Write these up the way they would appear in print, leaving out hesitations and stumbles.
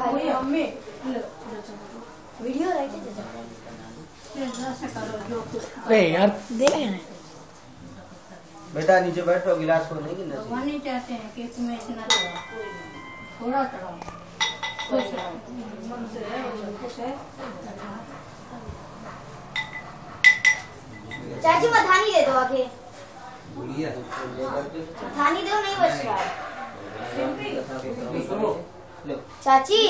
Mummy video अरे यार देखे ना बेटा नीचे बैठो, गिलास को नहीं गिरना चाहिए। भगवान चाहते हैं कि तुम्हें इतना थोड़ा चढ़ाओ। चाची मथानी दे दो आगे, मथानी दो, नहीं बच रहा है चाची।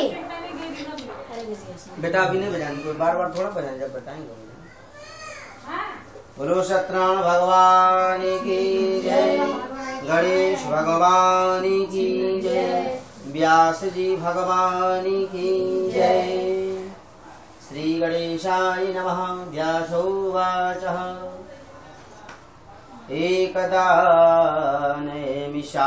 बेटा अभी नहीं बजानी, कोई बार बार थोड़ा बजाएं, जब बताएंगे। बोलो सत्यनारायण भगवान की जय, गणेश भगवान की जय, व्यास जी भगवान की जय। श्री गणेशाय नमः। व्यासोवाचः एकदा नैमिषारण्ये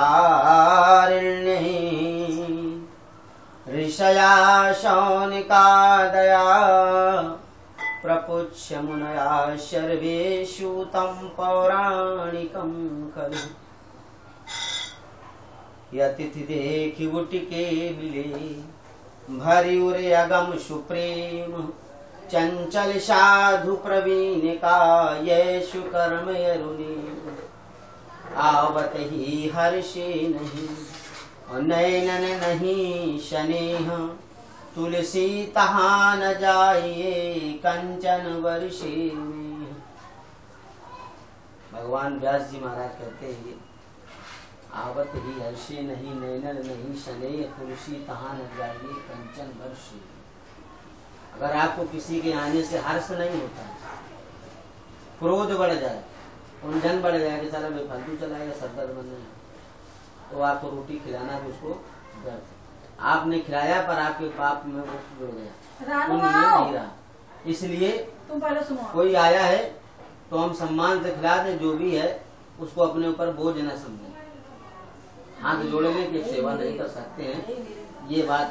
ऋषया शौनिकादया प्रपुच्छ मुनया सर्वेषु तं पौराणिकं खलु। यतिथि देखि उटिके मिले, भरि उरे अगम सुप्रेम। चंचल साधु प्रवीण का येषु कर्म यरुनि। आवत ही हर्षे नहीं, नैनन नहीं शनेह। तुलसी तहाँ न जाइए कंचन वर्षे में। भगवान व्यास जी महाराज कहते हैं, आवत ही हर्षे नहीं, नैनन नहीं शनेह। तुलसी तहाँ न जाइए कंचन वर्षे। अगर आपको किसी के आने से हर्ष नहीं होता, क्रोध बढ़ जाए, उलझन बढ़ जाए कि साला बेफालतू चलाएगा, सरदर्द बनना है, तो आपको रोटी खिलाना भी उसको व्यर्थ। आपने खिलाया पर आपके पाप में वो जुड़ गया, नहीं रहा। इसलिए तुम पहले सुनो। कोई आया है तो हम सम्मान से खिला दें, जो भी है उसको अपने ऊपर बोझ न समझें। हाथ जोड़ने की सेवा नहीं कर सकते हैं, ये बात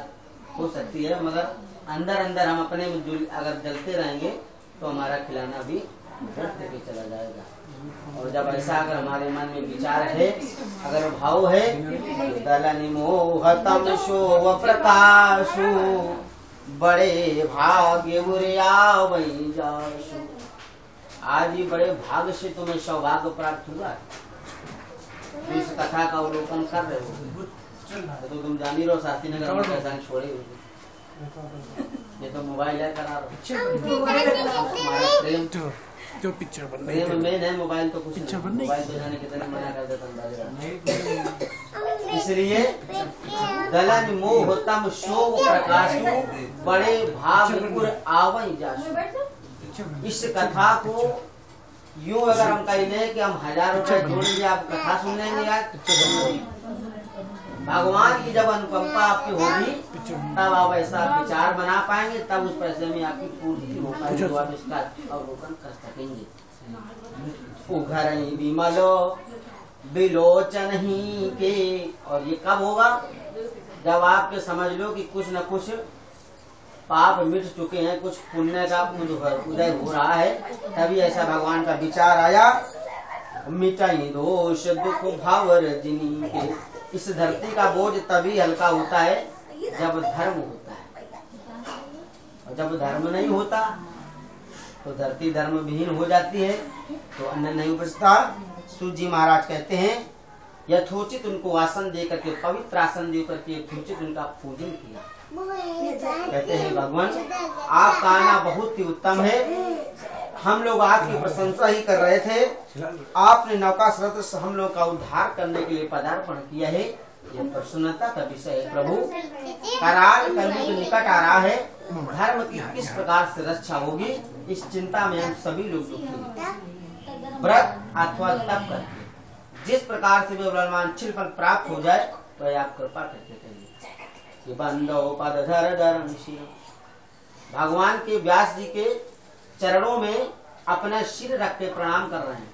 हो सकती है, मगर अंदर अंदर हम अपने में अगर जलते रहेंगे तो हमारा खिलाना भी व्यर्थ के चला जाएगा। और जब ऐसा अगर हमारे मन में विचार है, अगर भाव है, दलन मोहतम शोभ प्रकाशु। बड़े भाग्य वही जाशु। आज ही बड़े भाग्य से तुम्हें सौभाग्य प्राप्त हुआ। इस कथा का अवलोकन कर रहे हो तो तुम जान ही रहो, शास्त्री नगर में कैसा छोड़े हुए। ये तो मोबाइल है, करा प्रेम जो पिक्चर बन रही है मेन है। मोबाइल तो कुछ नहीं, मोबाइल तो जाने कितने मना कर देता। इसलिए दलन मोहतम शोभ प्रकाशु। बड़े भाग्यपुर आवई जासु। इस कथा को यूं अगर हम कह लें कि हम 1000 रुपए जोड़ेंगे, आप कथा सुन लेंगे यार। भगवान की जब अनुकंपा आपकी होगी तब आप ऐसा विचार बना पाएंगे, तब उस पैसे में आपकी पूर्ति हो पाएगी, तो आप इसका अवलोकन कर सकेंगे। उघर विमलो बिलोचन ही के। और ये कब होगा? जब आपके समझ लो कि कुछ न कुछ पाप मिट चुके हैं, कुछ पुण्य का उदय हो रहा है, तभी ऐसा भगवान का विचार आया। मिटाई दोष दुख भावर जिनी के। इस धरती का बोझ तभी हल्का होता है जब धर्म होता है, और जब धर्म नहीं होता तो धरती धर्म विहीन हो जाती है, तो अन्न नहीं उपजता। सूत जी महाराज कहते हैं, यथोचित उनको आसन दे करके, पवित्र आसन दे करके यथोचित उनका पूजन किया। कहते हैं भगवान आपका आना बहुत ही उत्तम है, हम लोग आपकी प्रशंसा ही कर रहे थे। आपने नौकाश्रत से हम लोग का उद्धार करने के लिए पदार्पण किया है, यह प्रसन्नता का विषय है। प्रभु कराल कलयुग निकट आ रहा है, धर्म की किस प्रकार से रक्षा होगी, इस चिंता में हम सभी लोग दुखी हैं। व्रत अथवा तप करके जिस प्रकार से वांछित फल प्राप्त हो जाए, तो आप कृपा करके करिए। बंदो पदधर धर्म। भगवान के व्यास जी के चरणों में अपना सिर रख के प्रणाम कर रहे हैं।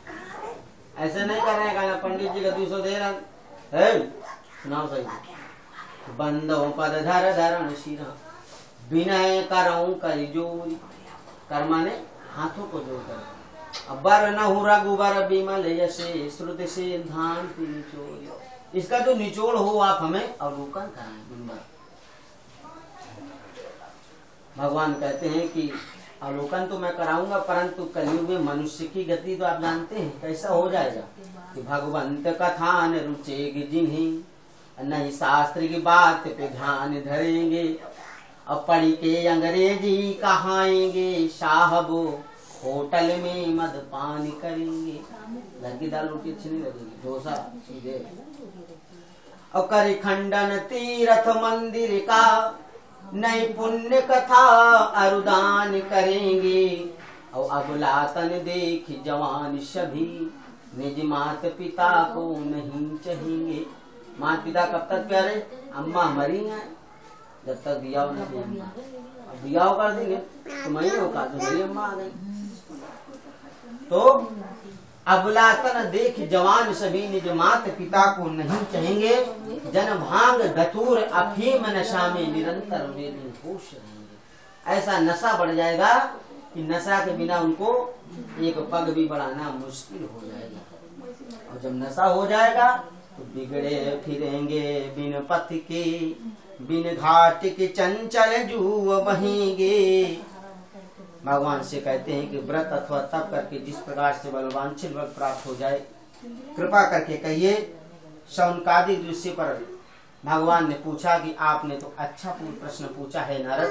ऐसे नहीं कर रहे हैं पंडित जी का 200 दे रहे हैं। सुनाओ सही। बंदो पदधर धरण शिर विनय करऊं कर जोरी। कर माने हाथों को जोड़कर। बर न हो रघुबर बिमल यसे श्रुति से धान की निचोरी। इसका जो निचोड़ हो आप हमें अवलोकन कराएं। भगवान कहते हैं कि अवलोकन तो मैं कराऊंगा, परंतु कलयुग में मनुष्य की गति तो आप जानते हैं कैसा हो जाएगा कि भगवंत कथान रुचेग जिन्हें नहीं शास्त्र की बात पे ध्यान धरेंगे, अब पढ़ी के अंग्रेजी कहाएंगे, साहबो होटल में मदपान करेंगे। घर की दाल रोटी अच्छी नहीं लगेगी, डोसा सीधे। और कर खंडन तीर्थ मंदिर का, नई पुण्य कथा अरुदान करेंगे, और अबलातन देख जवान सभी, निज मात पिता को नहीं चाहेंगे। माता पिता कब तक प्यारे? अम्मा मरी हैं, जब तक बियाह नहीं देंगे, अब बियाह कर देंगे तो महीनों का तो मेरी अम्मा आ गई। तो अबलातन देख जवान सभी, निज मात पिता को नहीं चाहेंगे, जन भांग धतूर अफीम नशा में निरंतर वे दिन खुश रहेंगे। ऐसा नशा बढ़ जाएगा कि नशा के बिना उनको एक पग भी बढ़ाना मुश्किल हो जाएगा। और जब नशा हो जाएगा तो बिगड़े फिरेंगे बिन पथ के, बिन घाट के चंचल जुआ बहेंगे। भगवान से कहते हैं कि व्रत अथवा तप करके जिस प्रकार से बलवांछित बल प्राप्त हो जाए, कृपा करके कहिए। शौनकादि ऋषि पर भगवान ने पूछा कि आपने तो अच्छा प्रश्न पूछा है नारद।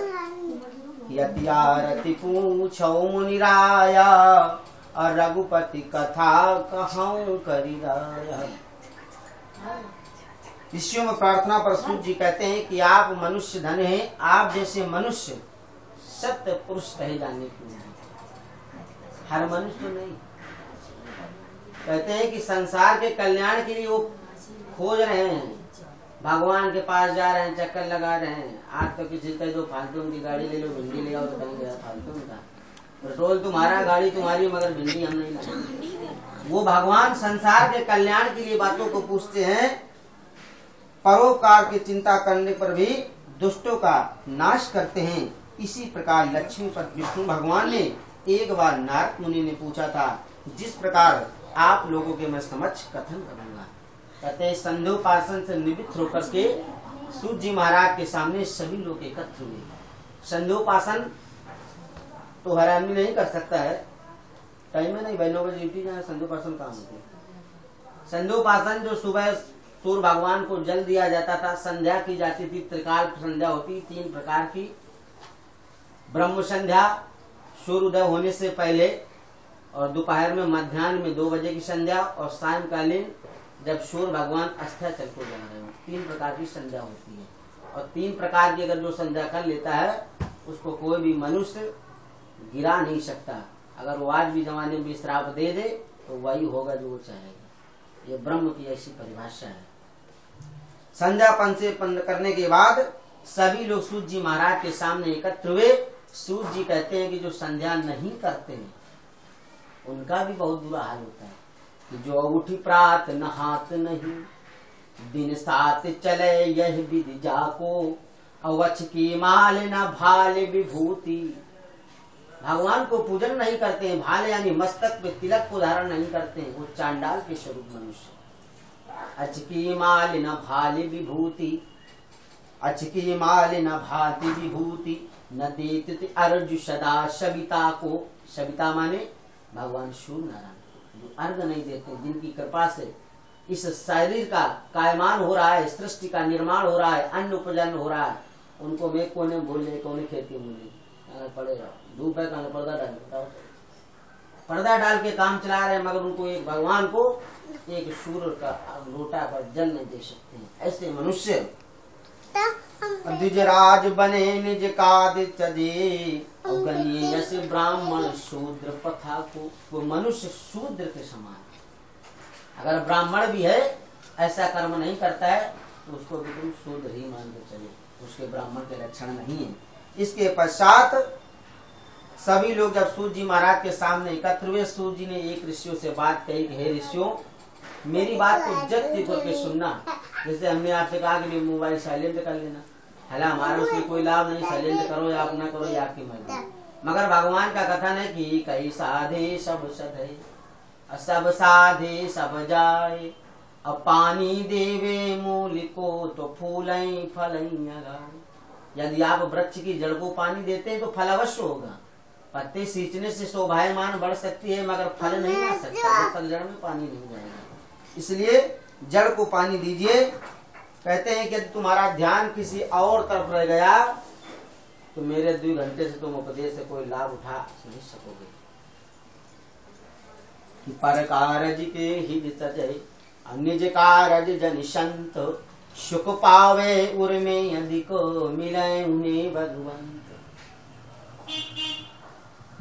यति पूछो मुनिराया, और रघुपति कथा कहूँ करिराया। ऋषियों में प्रार्थना पर सूत जी कहते हैं कि आप मनुष्य धन हैं, आप जैसे मनुष्य सत्य पुरुष कहे जाने के लिए, हर मनुष्य तो नहीं। कहते हैं कि संसार के कल्याण के लिए वो खोज रहे हैं, भगवान के पास जा रहे हैं, चक्कर लगा रहे हैं। आज तो किसी का जो फालतू उनकी गाड़ी ले लो, भिंडी ले आओ तो कहीं गया फालतू उनका। पेट्रोल तुम्हारा, गाड़ी तुम्हारी, मगर भिंडी हम नहीं लाएंगे। वो भगवान संसार के कल्याण के लिए बातों को पूछते हैं। परोपकार की चिंता करने पर भी दुष्टों का नाश करते हैं। इसी प्रकार लक्ष्मी पर विष्णु भगवान ने एक बार नारद मुनि ने पूछा था, जिस प्रकार आप लोगों के मैं समक्ष कथन करूंगा। कहते हैं संध्योपासन से निवृत्त होकर के सूत जी महाराज के सामने सभी लोग एकत्र हुए। संध्योपासन तो हर आदमी नहीं कर सकता है, टाइम में नहीं, 9 बजे ड्यूटी जाए, संध्योपासन काम होते हैं। संध्योपासन जो सुबह सूर्य भगवान को जल दिया जाता था, संध्या की जाती थी, त्रिकाल संध्या होती, 3 प्रकार की। ब्रह्म संध्या सूर्योदय होने से पहले, और दोपहर में मध्याह्न में 2 बजे की संध्या, और सायंकालीन जब सूर्य भगवान अस्ताचल को जा रहे हो। 3 प्रकार की संध्या होती है। और 3 प्रकार की अगर जो संध्या कर लेता है उसको कोई भी मनुष्य गिरा नहीं सकता। अगर वो आज भी जमाने में श्राप दे दे तो वही होगा जो वो चाहेगा। ये ब्रह्म की ऐसी परिभाषा है। संध्यापन से बंद करने के बाद सभी लोग सूत जी महाराज के सामने एकत्र हुए। सूत जी कहते हैं कि जो संध्या नहीं करते हैं उनका भी बहुत बुरा हाल होता है कि जो उठी प्रात नहात नहीं, दिन सात चले यह विधि जाको, अवच की माल न भाल विभूति। भगवान को पूजन नहीं करते हैं, भाल यानी मस्तक पे तिलक को धारण नहीं करते हैं, वो चांडाल के स्वरूप मनुष्य। अचकी माल न भाल विभूति, अचकी माल न भाति विभूति, न देत अर्घ सदा सविता को। सविता माने भगवान सूर्य नारायण, जो अर्घ नहीं देते, जिनकी कृपा से इस शरीर का कायमान हो रहा है, सृष्टि का निर्माण हो रहा है, अन्न उपजन हो रहा है, उनको मैं कोने बोले कोने खेती बोले पड़ेगा। धूप है कहाँ, पर्दा डाल, बताओ, पर्दा डाल के काम चला रहे हैं, मगर उनको एक भगवान को एक सूर्य का लोटा पर जल नहीं दे सकते हैं। ऐसे मनुष्य द्विजराज बने निज काद चजे, जैसे ब्राह्मण शूद्र पथा को। वो मनुष्य शूद्र के समान, अगर ब्राह्मण भी है ऐसा कर्म नहीं करता है तो उसको भी तुम शूद्र ही मान के चलो, उसके ब्राह्मण के लक्षण नहीं है। इसके पश्चात सभी लोग जब सूत जी महाराज के सामने एकत्र हुए, सूत जी ने एक ऋषियों से बात कही कि हे ऋषियों, मेरी बात को जल्दी करके सुनना। जैसे हमने आपसे कहा कि मोबाइल साइलेंट कर लेना, हालांकि हमारा उसमें कोई लाभ नहीं, साइलेंट करो या आप ना करो या आपकी मर्जी। मगर भगवान का कथन है कि कई साधे सब सधे, सब साधे सब जाए, अब पानी देवे मूल को तो फूल फल। यदि आप वृक्ष की जड़ को पानी देते हैं तो फल अवश्य होगा। पत्ते सींचने से शोभायमान बढ़ सकती है मगर फल नहीं आ सकता जब तक जड़ में पानी नहीं जाएगा। इसलिए जड़ को पानी दीजिए। कहते हैं कि यदि तुम्हारा ध्यान किसी और तरफ रह गया तो मेरे 2 घंटे से तुम उपदेश से कोई लाभ उठा नहीं सकोगे। पर कारज के हित सजय निज कारज जन संत सुख पावे उर्मे यदि को मिले उन्हें भगवंत।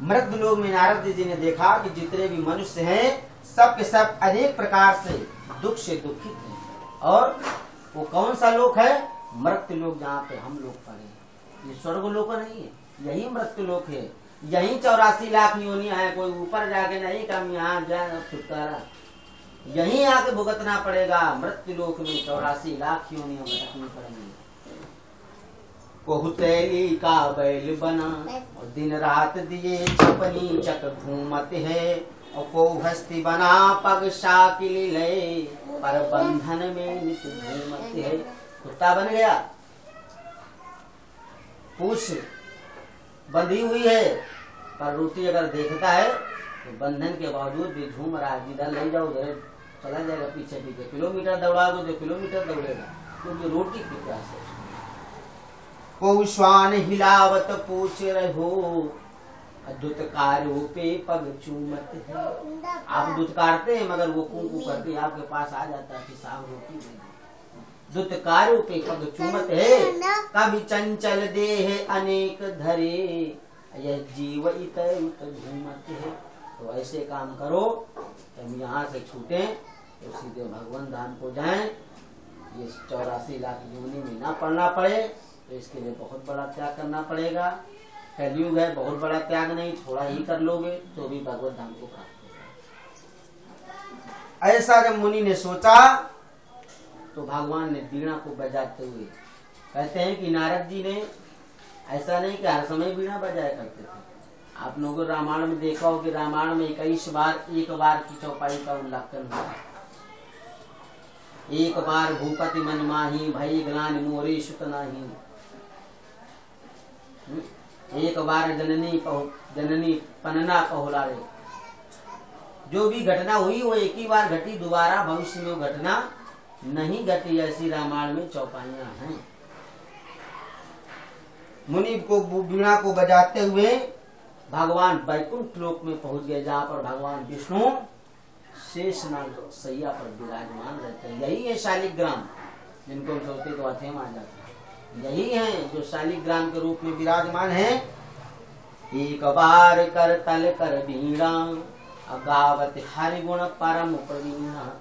मृत लोक में नारद जी ने देखा कि जितने भी मनुष्य हैं सब के सब अनेक प्रकार से दुख से दुखित हैं। और वो कौन सा लोक है? मृत्यु लोक, जहाँ पे हम लोग पड़े। ये स्वर्ग लोक नहीं है, यही मृत्यु लोक है। यही 84 लाख योनियां है। कोई ऊपर जाके नहीं कि हम यहाँ जाए छुटकारा, यहीं आके भुगतना पड़ेगा। मृत्यु लोक में 84 लाख योनियां भटकनी पड़ेंगी। कोहुतैली का बैल बना और दिन रात दिए छपनी चक घूमत है। और को हस्ती बना पग शाकिल ले पर बंधन में नित घूमत है। कुत्ता बन गया, पूछ बंधी हुई है पर रोटी अगर देखता है तो बंधन के बावजूद भी झूम रहा है। जिधर ले जाओ उधर चला जाएगा पीछे पीछे। किलोमीटर दौड़ाओगे तो किलोमीटर दौड़ेगा क्योंकि रोटी की प्यास है। को श्वान हिलावत पूछ रहो अद्भुत कार्योपे पग चूमत है। आप दुत्कारते हैं मगर वो कू करके आपके पास आ जाता है कि साहब रोटी दे। दुत कार्योपे पग चूमत है। कभी चंचल देह अनेक धरे यह जीव इत घूमत है। तो ऐसे काम करो हम यहाँ से छूटे तो सीधे भगवान धाम को जाएं। ये 84 लाख योनि में ना पड़ना पड़े तो इसके लिए बहुत बड़ा त्याग करना पड़ेगा। कलयुग है, बहुत बड़ा त्याग नहीं, थोड़ा ही कर लोगे तो भी भगवत धाम को प्राप्त होगा। ऐसा जब मुनि ने सोचा तो भगवान ने वीणा को बजाते हुए, कहते हैं कि नारद जी ने ऐसा नहीं कि हर समय वीणा बजाया करते थे। आप लोगों रामायण में देखा हो कि रामायण में 21 बार एक बार की चौपाई का उल्लंघन हुआ। एक बार भूपति मन माही भई ग्लानि मोरे सुत नाही। एक बार जननी पनना कहोलारे। जो भी घटना हुई वो एक ही बार घटी, दोबारा भविष्य में घटना नहीं घटी। ऐसी रामायण में चौपाइयां हैं। मुनि को वीणा को बजाते हुए भगवान वैकुंठ लोक में पहुंच गए, जहाँ पर भगवान विष्णु शेषनाग सैया पर विराजमान रहते हैं। यही है शालिग्राम, जिनको हम सोचते तो अथेम आ जाता है। यही है जो शालिग्राम के रूप में विराजमान है। एक बार कर तल कर वीणा अगावत हरि गुण परम प्रवीणा।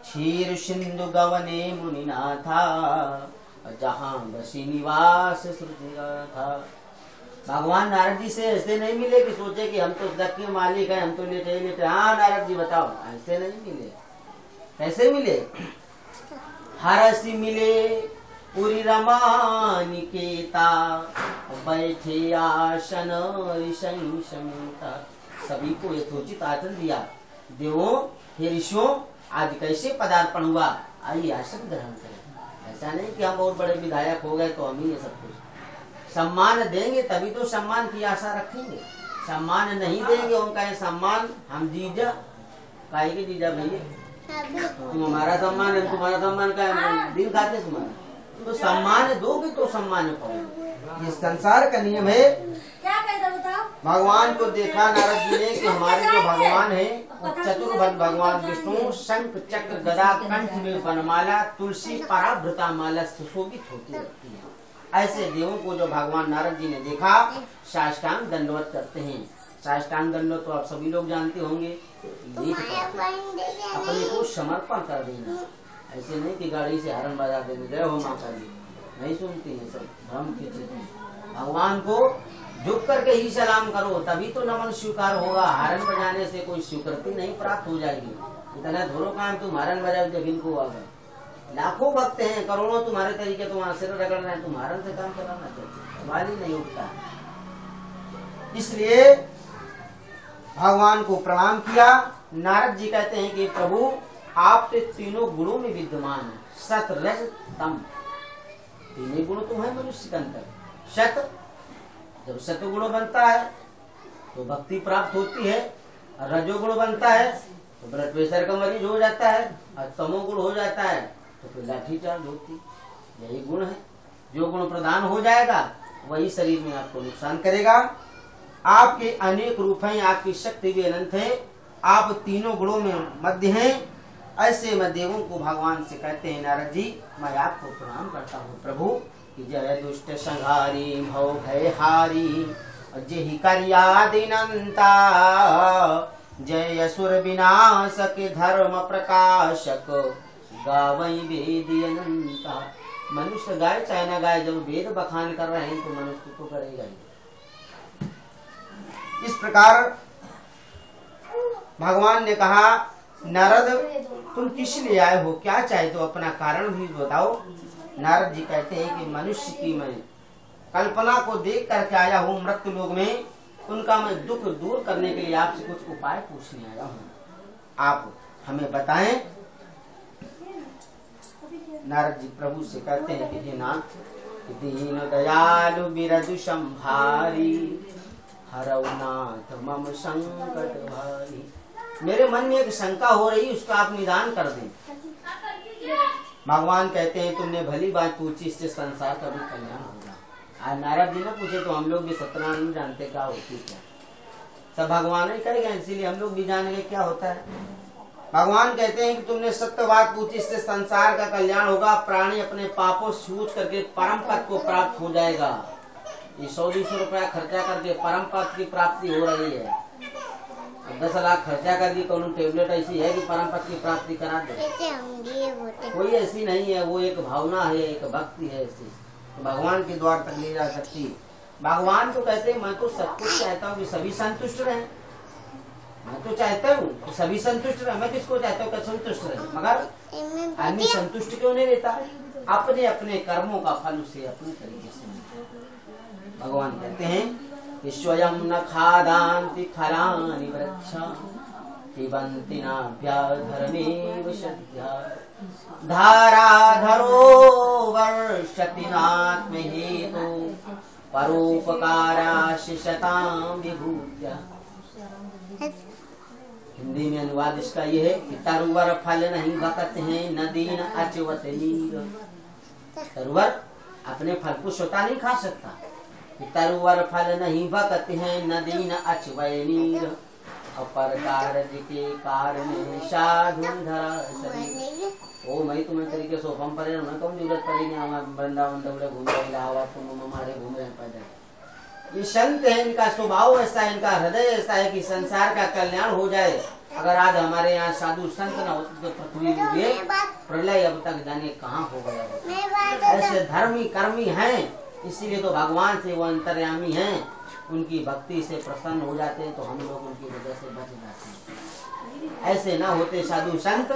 क्षीर सिंधु गवने मुनिनाथा जहाँ बसी निवास सृजिया था। भगवान नारद जी से ऐसे नहीं मिले कि सोचे कि हम तो जग के मालिक हैं, हम तो लेटे। हाँ नारद जी बताओ, ऐसे नहीं मिले। कैसे मिले? हरसी मिले पूरी रमा निकेता बैठे आसन ऋषि समेता। सभी को यथोचित आसन दिया। देवों हे ऋषियों, आज कैसे पदार्पण हुआ, आइए आसन ग्रहण करें। ऐसा नहीं कि हम बहुत बड़े विधायक हो गए तो हम ही ये सब कुछ। सम्मान देंगे तभी तो सम्मान की आशा रखेंगे। सम्मान नहीं देंगे, हम कहें सम्मान हम जीजा, काहे के जीजा भैया, तुम हमारा सम्मान है, तुम्हारा सम्मान का है, दिन खाते तुम्हारा। तो सम्मान दोगे तो सम्मान पाओगे। ये संसार का नियम है। क्या कहता बताओ? भगवान को देखा नारद जी ने कि हमारे जो भगवान है चतुर्भुज भगवान विष्णु शंख चक्र गदा कंठ में वनमाला तुलसी पराभृता माला सुशोभित होती रहती है। ऐसे देवों को जो भगवान नारद जी ने देखा साष्टांग दंडवत करते हैं। साष्टांग दंडवत तो आप सभी लोग जानते होंगे। अपने को समर्पण कर देना। ऐसे नहीं कि गाड़ी से हरण बजा देने जय हो माता जी, नहीं सुनती है सब भ्रम की चीजें। भगवान को झुक करके ही सलाम करो तभी तो नमन स्वीकार होगा। हरण बजाने से कोई स्वीकृति नहीं प्राप्त हो जाएगी। इतना धोरो काम तुम हरण बजाओ जब इनको आ गए। लाखों भक्त हैं, करोड़ों तुम्हारे तरीके तुम्हारा सिर रगड़ रहे हैं, तुम हरण से काम कराना चाहिए, सवाल ही नहीं उठता। इसलिए भगवान को प्रणाम किया। नारद जी कहते हैं कि प्रभु आप तो तीनों गुणों में विद्यमान है, सत रज तम। तीनों गुण तो है मनुष्य के अंदर। शत, जब सतगुण बनता है तो भक्ति प्राप्त होती है, और रजोगुण बनता है तो ब्लड प्रेशर का मरीज हो जाता है, और तमोगुण हो जाता है तो फिर लाठी चार्ज होती। यही गुण है, जो गुण प्रदान हो जाएगा वही शरीर में आपको नुकसान करेगा। आपके अनेक रूप हैं, आपकी शक्ति भी अनंत है, आप तीनों गुणों में मध्य हैं। ऐसे मध्यमों को भगवान से कहते हैं, नारद जी मैं आपको प्रणाम करता हूँ प्रभु, कि जय दुष्ट संहारी भव भयहारी, जय कार्यादिनंता, जय असुर विनाशक धर्म प्रकाशक, गावई वेद अनंता। मनुष्य गाय चाहे ना गाय, जब वेद बखान कर रहे हैं तो मनुष्य तो करेगा ही। इस प्रकार भगवान ने कहा, नारद तुम किस लिए आए हो, क्या चाहे तो अपना कारण भी बताओ। नारद जी कहते हैं कि मनुष्य की मैं कल्पना को देख करके आया हूँ मृत्यु लोक में, उनका मैं दुख दूर करने के लिए आपसे कुछ उपाय पूछने आया हूँ, आप हमें बताएं। नारद जी प्रभु से कहते हैं कि हे नाथ, दीन दयालु बिरजु संभारी, हरौ नाथ मम संकट भारी। मेरे मन में एक शंका हो रही, उसका आप निदान कर दें। भगवान कहते हैं तुमने भली बात पूछी, इससे संसार का भी कल्याण होगा। आज नारद जी ने पूछे तो हम लोग भी सत्यनारायण नहीं जानते क्या होती क्या, सब भगवान ही करेगा, इसीलिए हम लोग भी जानेंगे क्या होता है। भगवान कहते हैं कि तुमने सत्य बात पूछी, इससे संसार का कल्याण होगा, प्राणी अपने पापों से छूट करके परम पद को प्राप्त हो जाएगा। ये 100-200 रुपया खर्चा करके परम पद की प्राप्ति हो रही है, 10 लाख खर्चा करके कौन टेबलेट ऐसी है कि परम पद की प्राप्ति करा दे, कोई ऐसी नहीं है। वो एक भावना है, एक भक्ति है, ऐसी तो भगवान के द्वार तक ले जा सकती। भगवान तो कहते हैं मैं तो सब कुछ चाहता हूँ कि सभी संतुष्ट रहे, मैं तो चाहता हूँ कि सभी संतुष्ट रहे, मैं किसको चाहता हूँ कि संतुष्ट रहे, मगर आदमी संतुष्ट क्यों नहीं रहता, अपने अपने कर्मों का फल उसे अपने तरीके से। भगवान कहते हैं कि स्वयं न खादान्ति फलानि वृक्षा, पिबन्ति नाभ्याधरमेव सद्या, धाराधरो वर्षति नात्महेतु, परोपकाराश्च शतां विभूत्या। हिंदी में अनुवाद इसका ये है कि तरुवर फल नहीं बकत है, नदी न अचवत नीर। तरुवर अपने फल को स्वतः नहीं खा सकता, तरुवर फल नहीं बकत है, नदी न अचवय नीर, अपर कारज के कारण साधु धरा शरीर। ओ मैं तुम्हें तरीके सोफम पर मैं कौन जरूरत पड़ेगी, हमारे वृंदावन दौड़े घूम रहे, इलाहाबाद तुम हमारे घूम रहे पैदल। ये संत है, इनका स्वभाव ऐसा है, इनका हृदय ऐसा है कि संसार का कल्याण हो जाए। अगर आज हमारे यहाँ साधु संत न होते तो पृथ्वी में प्रलय अब तक जाने कहाँ हो गया। ऐसे धर्मी कर्मी हैं, इसीलिए तो भगवान से वो अंतर्यामी हैं, उनकी भक्ति से प्रसन्न हो जाते हैं, तो हम लोग उनकी वजह से बच जाते हैं। ऐसे ना होते साधु संत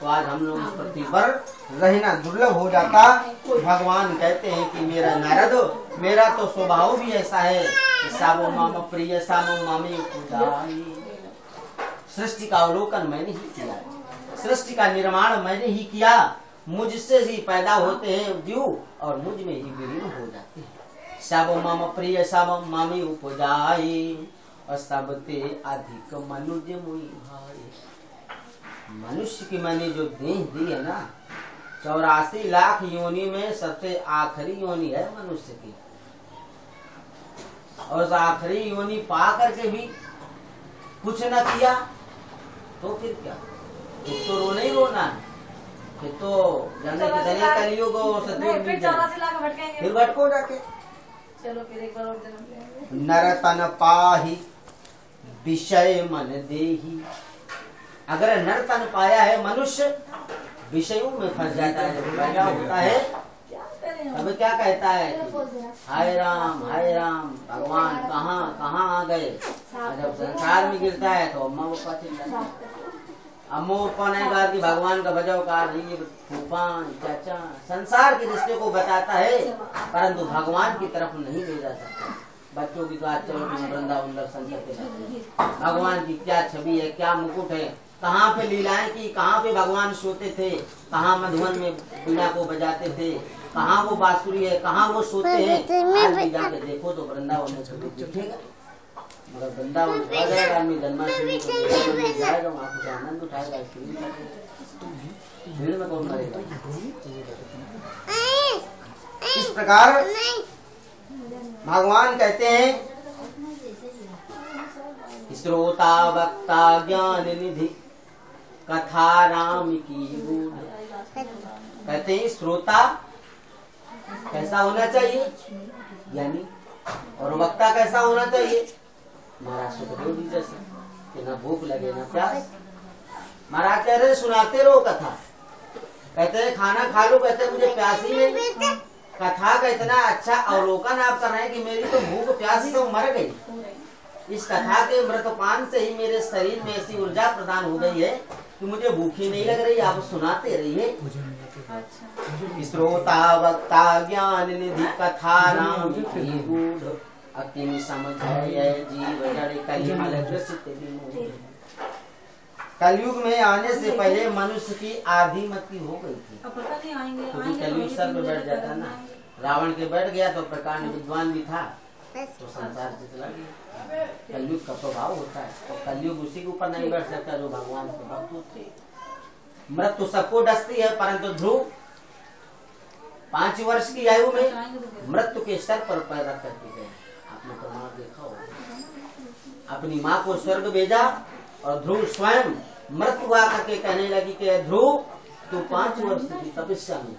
तो आज हम लोग इस पृथ्वी पर रहना दुर्लभ हो जाता। भगवान कहते हैं कि मेरा नारद, मेरा तो स्वभाव भी ऐसा है कि सावो माम प्रिय सामो मामी पूजाई। सृष्टि का अवलोकन मैंने ही किया, सृष्टि का निर्माण मैंने ही किया, मुझसे ही पैदा होते हैं जीव और मुझ में ही विलीन हो जाते हैं। सब मम प्रिय सब मामी उपजाई, और सबते अधिक मनुज मुई भाई। मनुष्य की मैंने जो देह दी है ना, 84 लाख योनि में सबसे आखिरी योनि है मनुष्य की, और उस आखिरी योनि पा करके भी कुछ न किया तो फिर क्या, तो रोना ही रोना है। फिर तो जाने के धनिया कलियुग फिर भटको जाके। चलो फिर एक बार और जन्म लेंगे। नरतन पाही विषय मन देही। अगर नरतन पाया है मनुष्य, विषयों में फंस जाता है। जब पैदा होता है तब क्या कहता है, हाय राम भगवान कहाँ कहाँ आ गए। जब संसार में गिरता है तो अम्मा पापा चिल्लाते हैं, अम्मा पापा ने कहा कि भगवान का बचाव कार नहीं, फूफान चाचा संसार के रिश्ते को बताता है, परंतु भगवान की तरफ नहीं ले जा सकता। बच्चों की तो आज चलो वृंदावन दर्शन करते, भगवान की क्या छवि है, क्या मुकुट है, कहाँ पे लीलाएं की, कहाँ पे भगवान सोते थे, कहाँ मधुबन में बीना को बजाते थे, कहाँ वो बांसुरी है, कहाँ वो सोते हैं। आज भी जाके देखो तो वृंदावन में तो दिखेगा, मगर वृंदावन आ जाएगा आदमी जन्माष्टमी को जाएगा, वहाँ कुछ आनंद उठाएगा, भीड़ में कौन मरेगा। इस प्रकार भगवान कहते हैं श्रोता वक्ता ज्ञान निधि कथा राम की गूढ़। कहते हैं श्रोता कैसा होना चाहिए, ज्ञानी, और वक्ता कैसा होना चाहिए, महाराज सुखदेव जी जैसे कि न भूख लगे न प्यास। महाराज कह रहे सुनाते रहो कथा, कहते हैं खाना खा लो, कहते हैं मुझे प्यास ही नहीं। कथा का इतना अच्छा अवलोकन आप कर रहे हैं कि मेरी तो भूख प्यास ही तो मर गई। इस कथा के अमृतपान से ही मेरे शरीर में ऐसी ऊर्जा प्रदान हो गई है कि मुझे भूखी नहीं लग रही। आप सुनाते रहिए। श्रोता वक्ता ज्ञान निधि कथा राम की गूढ़ अति समझय जीव जड़ कलिमल ग्रसित विमूढ़। कलयुग में आने से पहले मनुष्य की आधी मति हो गई थी, क्योंकि कलयुग सर पे बैठ जाता ना। रावण के बैठ गया तो प्रकांड विद्वान भी था तो संसार से चला गया। कलयुग का प्रभाव होता है, और कलयुग उसी के ऊपर नहीं बैठ सकता जो भगवान के भक्त होते हैं। मृत्यु सबको डसती है, परंतु ध्रुव 5 वर्ष की आयु में मृत्यु के स्तर पर पैर रख करके गए। आपने प्रमाण देखा होगा। अपनी माँ को स्वर्ग भेजा और ध्रुव स्वयं मृत्यु आकर के कहने लगी कि ध्रुव तू 5 वर्ष की तपस्या में,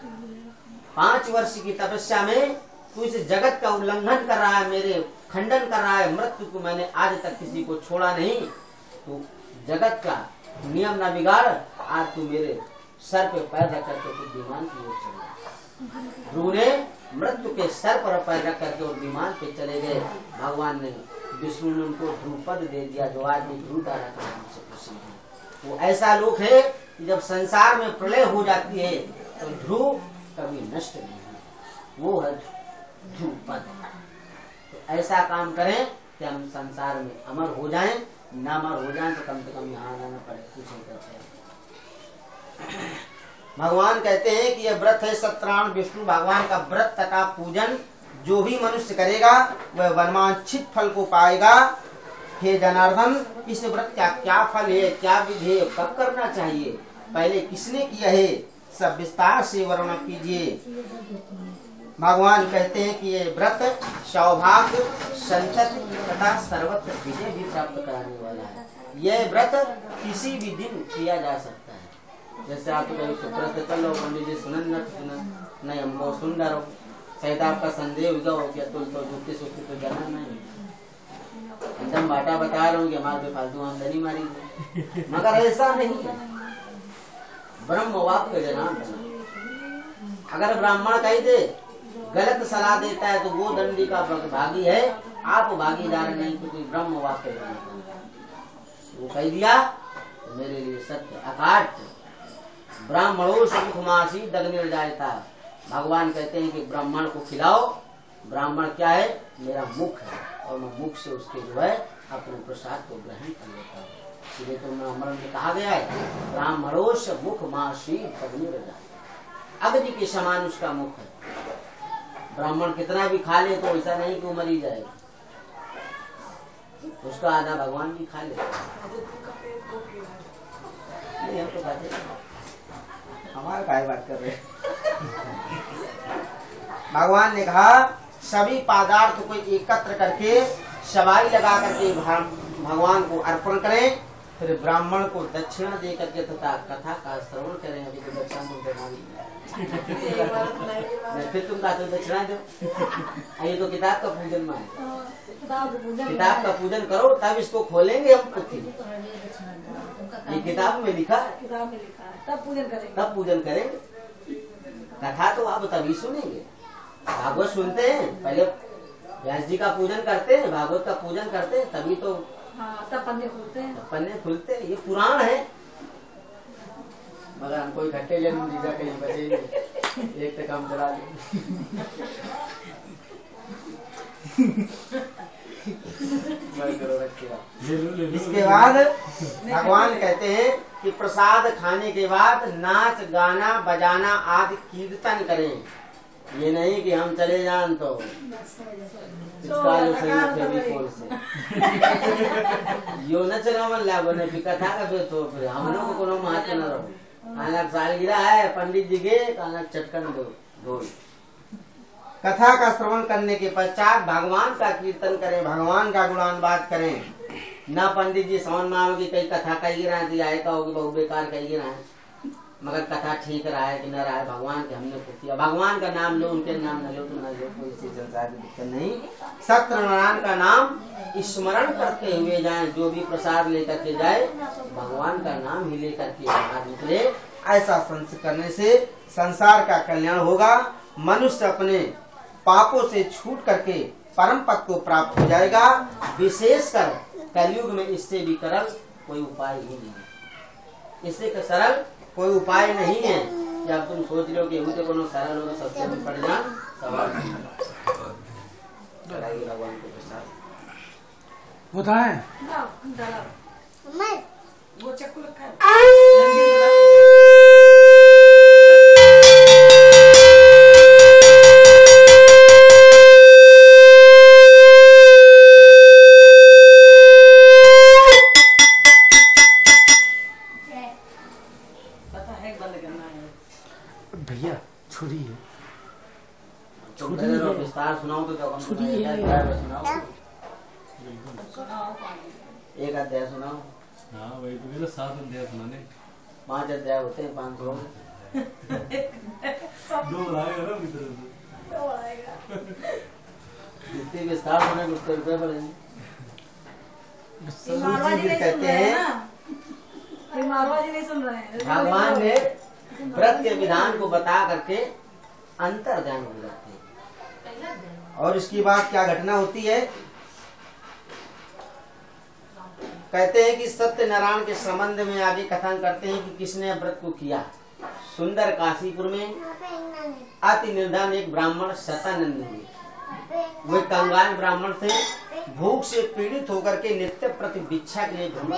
5 वर्ष की तपस्या में तू इस जगत का उल्लंघन कर रहा है, मेरे खंडन कर रहा है। मृत्यु को मैंने आज तक किसी को छोड़ा नहीं, तू जगत का नियम न बिगाड़। आज तू मेरे सर पे पैर रख करके तू विमान की ओर चले। ध्रुव ने मृत्यु के सर पर पैर रख करके और विमान पे चले गए। भगवान ने विष्णु ने उनको ध्रुव पद दे दिया, जो आदमी ध्रुव तारा के नाम से प्रसिद्ध है। वो ऐसा लोक है कि जब संसार में प्रलय हो जाती है तो ध्रुव कभी नष्ट नहीं है, वो है ध्रुव पद। तो ऐसा काम करें कि हम संसार में अमर हो जाएं, न अमर हो जाएं तो कम से कम यहाँ आना पड़े, कुछ नहीं करते। भगवान कहते हैं कि यह व्रत है सत्राण विष्णु भगवान का व्रत तथा पूजन जो भी मनुष्य करेगा वह वनवांछित फल को पाएगा। हे जनार्दन, इस व्रत का क्या फल है, क्या विधि है, कब करना चाहिए, पहले किसने किया है, सब विस्तार से वर्णन कीजिए। भगवान कहते हैं कि ये व्रत सौभाग्य, संतति तथा सर्वत्र विजय भी प्राप्त कराने वाला है। यह व्रत किसी भी दिन किया जा सकता है। जैसे आप कभी व्रत कर लो, पंडित जी सुनन न सुनन नहीं हमको सुंदर हो, शायद आपका संदेह हो गया तो झूठी सूखी तो जाना नहीं, एकदम बाटा बता रहा हूँ कि हमारे पे फालतू आमदनी मारी, मगर ऐसा नहीं है। ब्रह्म वाक्य जनार्दन, अगर ब्राह्मण कह दे गलत सलाह देता है तो वो दंडी का भागी है, आप भागीदार नहीं, क्योंकि ब्रह्म वाक्य वो कह दिया तो मेरे लिए सत्य अकाट। ब्राह्मणों सुखमासी दग्निर जायता। भगवान कहते हैं कि ब्राह्मण को खिलाओ। ब्राह्मण क्या है, मेरा मुख है, और मैं मुख से उसके जो है अपने प्रसाद को ग्रहण कर लेता हूँ। इसलिए तो अमरण में कहा गया है ब्राह्मणोश मुख मासी दग्निर जायता। अग्नि के समान उसका मुख है। ब्राह्मण कितना भी खा ले तो ऐसा नहीं कि वो मरी जाएगा, उसका आधा भगवान भी खा लेता नहीं। हम तो खाते हमारा काय बात कर रहे भगवान ने कहा सभी पदार्थ को एकत्र करके सवाई लगा करके भगवान को अर्पण करें, फिर ब्राह्मण को दक्षिणा दे करके तथा कथा का श्रवण करें। अभी तो दक्षिणा फिर तुम का तो दक्षिणा दो। ये तो किताब का पूजन में है, किताब का पूजन करो तब इसको खोलेंगे हम पुथी। ये किताब में लिखा, तब पूजन करेंगे। कथा तो आप तभी सुनेंगे। भागवत सुनते हैं, पहले व्यास जी का पूजन करते हैं, भागवत का पूजन करते हैं, तभी तो तब पन्ने खुलते हैं। पन्ने खुलते हैं। ये पुराण है, मगर हमको इकट्ठे ले लीजिए, कहीं बचे एक तक हम चला इसके बाद भगवान कहते हैं कि प्रसाद खाने के बाद नाच गाना बजाना आदि कीर्तन करें। ये नहीं कि हम चले जान तो इसका जो सही फेविकोल से यो न चलो मन ला बने कथा का तो फिर हम लोग को कोनो महत्व न रहो। कानक सालगिरह है पंडित जी के कानक चटकन दो। कथा का श्रवण करने के पश्चात भगवान का कीर्तन करें, भगवान का गुणानुवाद करें। न पंडित जी समझ में आओगे कई कथा कही रहा है आए होगी बहुत बेकार कही रहा है, मगर कथा ठीक रहा है कि न रहा है भगवान के हमने किया। भगवान का नाम लो, उनके नाम न लो तो न लो, कोई सी संसार की दिक्कत नहीं। सत्यनारायण का नाम स्मरण करते हुए जाए, जो भी प्रसाद लेकर के जाए भगवान का नाम ही लेकर के बाहर निकले। ऐसा संस्कार करने से संसार का कल्याण होगा। मनुष्य अपने पापों से छूट करके परम पद को प्राप्त हो जाएगा। विशेषकर कलयुग में इससे भी सरल कोई उपाय ही नहीं है। इससे का सरल कोई उपाय नहीं है कि अब तुम सोच लो कि मुझे कोनो सरल हो तो सबसे भी पड़ जाए सवाल भगवान के प्रसाद होता है। वो चक्कू रखा है। भैया छुरी है, छुरी है। विस्तार सुनाओ तो क्या छुरी है। एक अध्याय सुनाओ। हाँ वही तो 7 अध्याय सुनाने, 5 अध्याय होते हैं 500 2 आएगा ना मित्र जितने विस्तार सुने उतने रुपए पड़ेंगे। कहते हैं नहीं सुन रहे हैं। भगवान ने व्रत के विधान को बता करके अंतर ध्यान हो जाते हैं। और इसकी बात क्या घटना होती है, कहते हैं कि सत्यनारायण के संबंध में आगे कथन करते हैं कि किसने व्रत को किया। सुंदर काशीपुर में अति निर्धन एक ब्राह्मण शतानंद हुए। वे कंगाल ब्राह्मण से भूख से पीड़ित होकर के नित्य प्रति भिक्षा के लिए भ्रमण।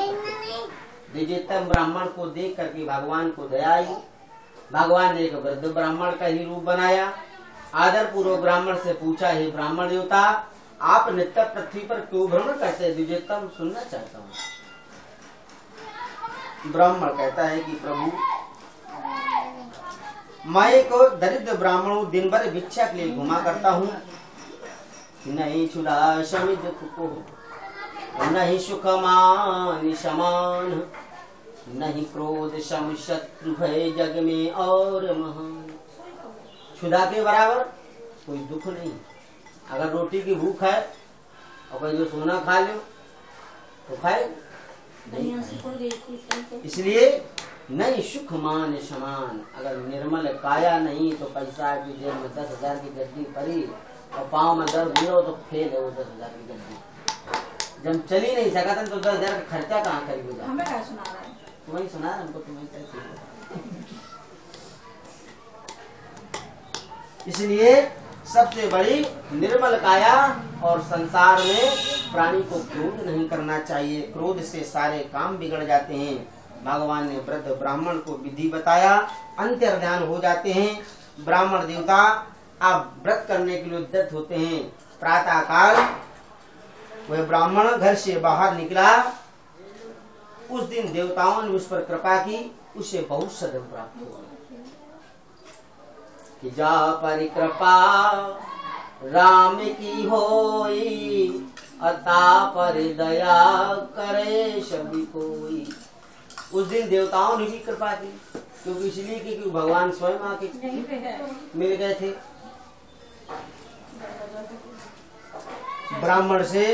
विजेतम ब्राह्मण को देख करके भगवान को दया आई। भगवान ने एक वृद्ध ब्राह्मण का ही रूप बनाया। आदर पूर्वक ब्राह्मण से पूछा, हे ब्राह्मण देवता, आप नित्य पृथ्वी पर क्यों भ्रमण करते हैं? द्विजेतम सुनना चाहता हूँ। ब्राह्मण कहता है कि प्रभु, मैं एक दरिद्र ब्राह्मण हूँ, दिन भर भिक्षा के लिए घुमा करता हूँ। नहीं क्षुधा शमित को, नहीं सुखमान समान, नहीं क्रोध सम शत्रु भय जग में और महान। क्षुधा के बराबर कोई दुख नहीं। अगर रोटी की भूख है और कोई जो सोना खा लो तो खाए नहीं। इसलिए नहीं सुख मान समान। अगर निर्मल काया नहीं तो पैसा की जेब में 10,000 की गड्डी पड़ी और पाँव में दर्द लो तो फेल है वो 10,000 की गड्डी। जब चल ही नहीं सका था तो 10,000 का खर्चा कहाँ करेगा? हमें क्या सुना रहा है? तुम्हें सुना हमको, तुम्हें कैसे। इसलिए सबसे बड़ी निर्मल काया और संसार में प्राणी को क्रोध नहीं करना चाहिए। क्रोध से सारे काम बिगड़ जाते हैं। भगवान ने वृद्ध ब्राह्मण को विधि बताया, अंतर्ध्यान हो जाते हैं। ब्राह्मण देवता आप व्रत करने के लिए उद्यत होते हैं। प्रातः काल वह ब्राह्मण घर से बाहर निकला। उस दिन देवताओं ने उस पर कृपा की, उसे बहुत सदन प्राप्त हुआ। कि जा पर कृपा राम की होई, अता पर दया करे सभी कोई। उस दिन देवताओं ने भी कृपा की, क्योंकि इसलिए कि भगवान स्वयं आके मिल गए थे। ब्राह्मण से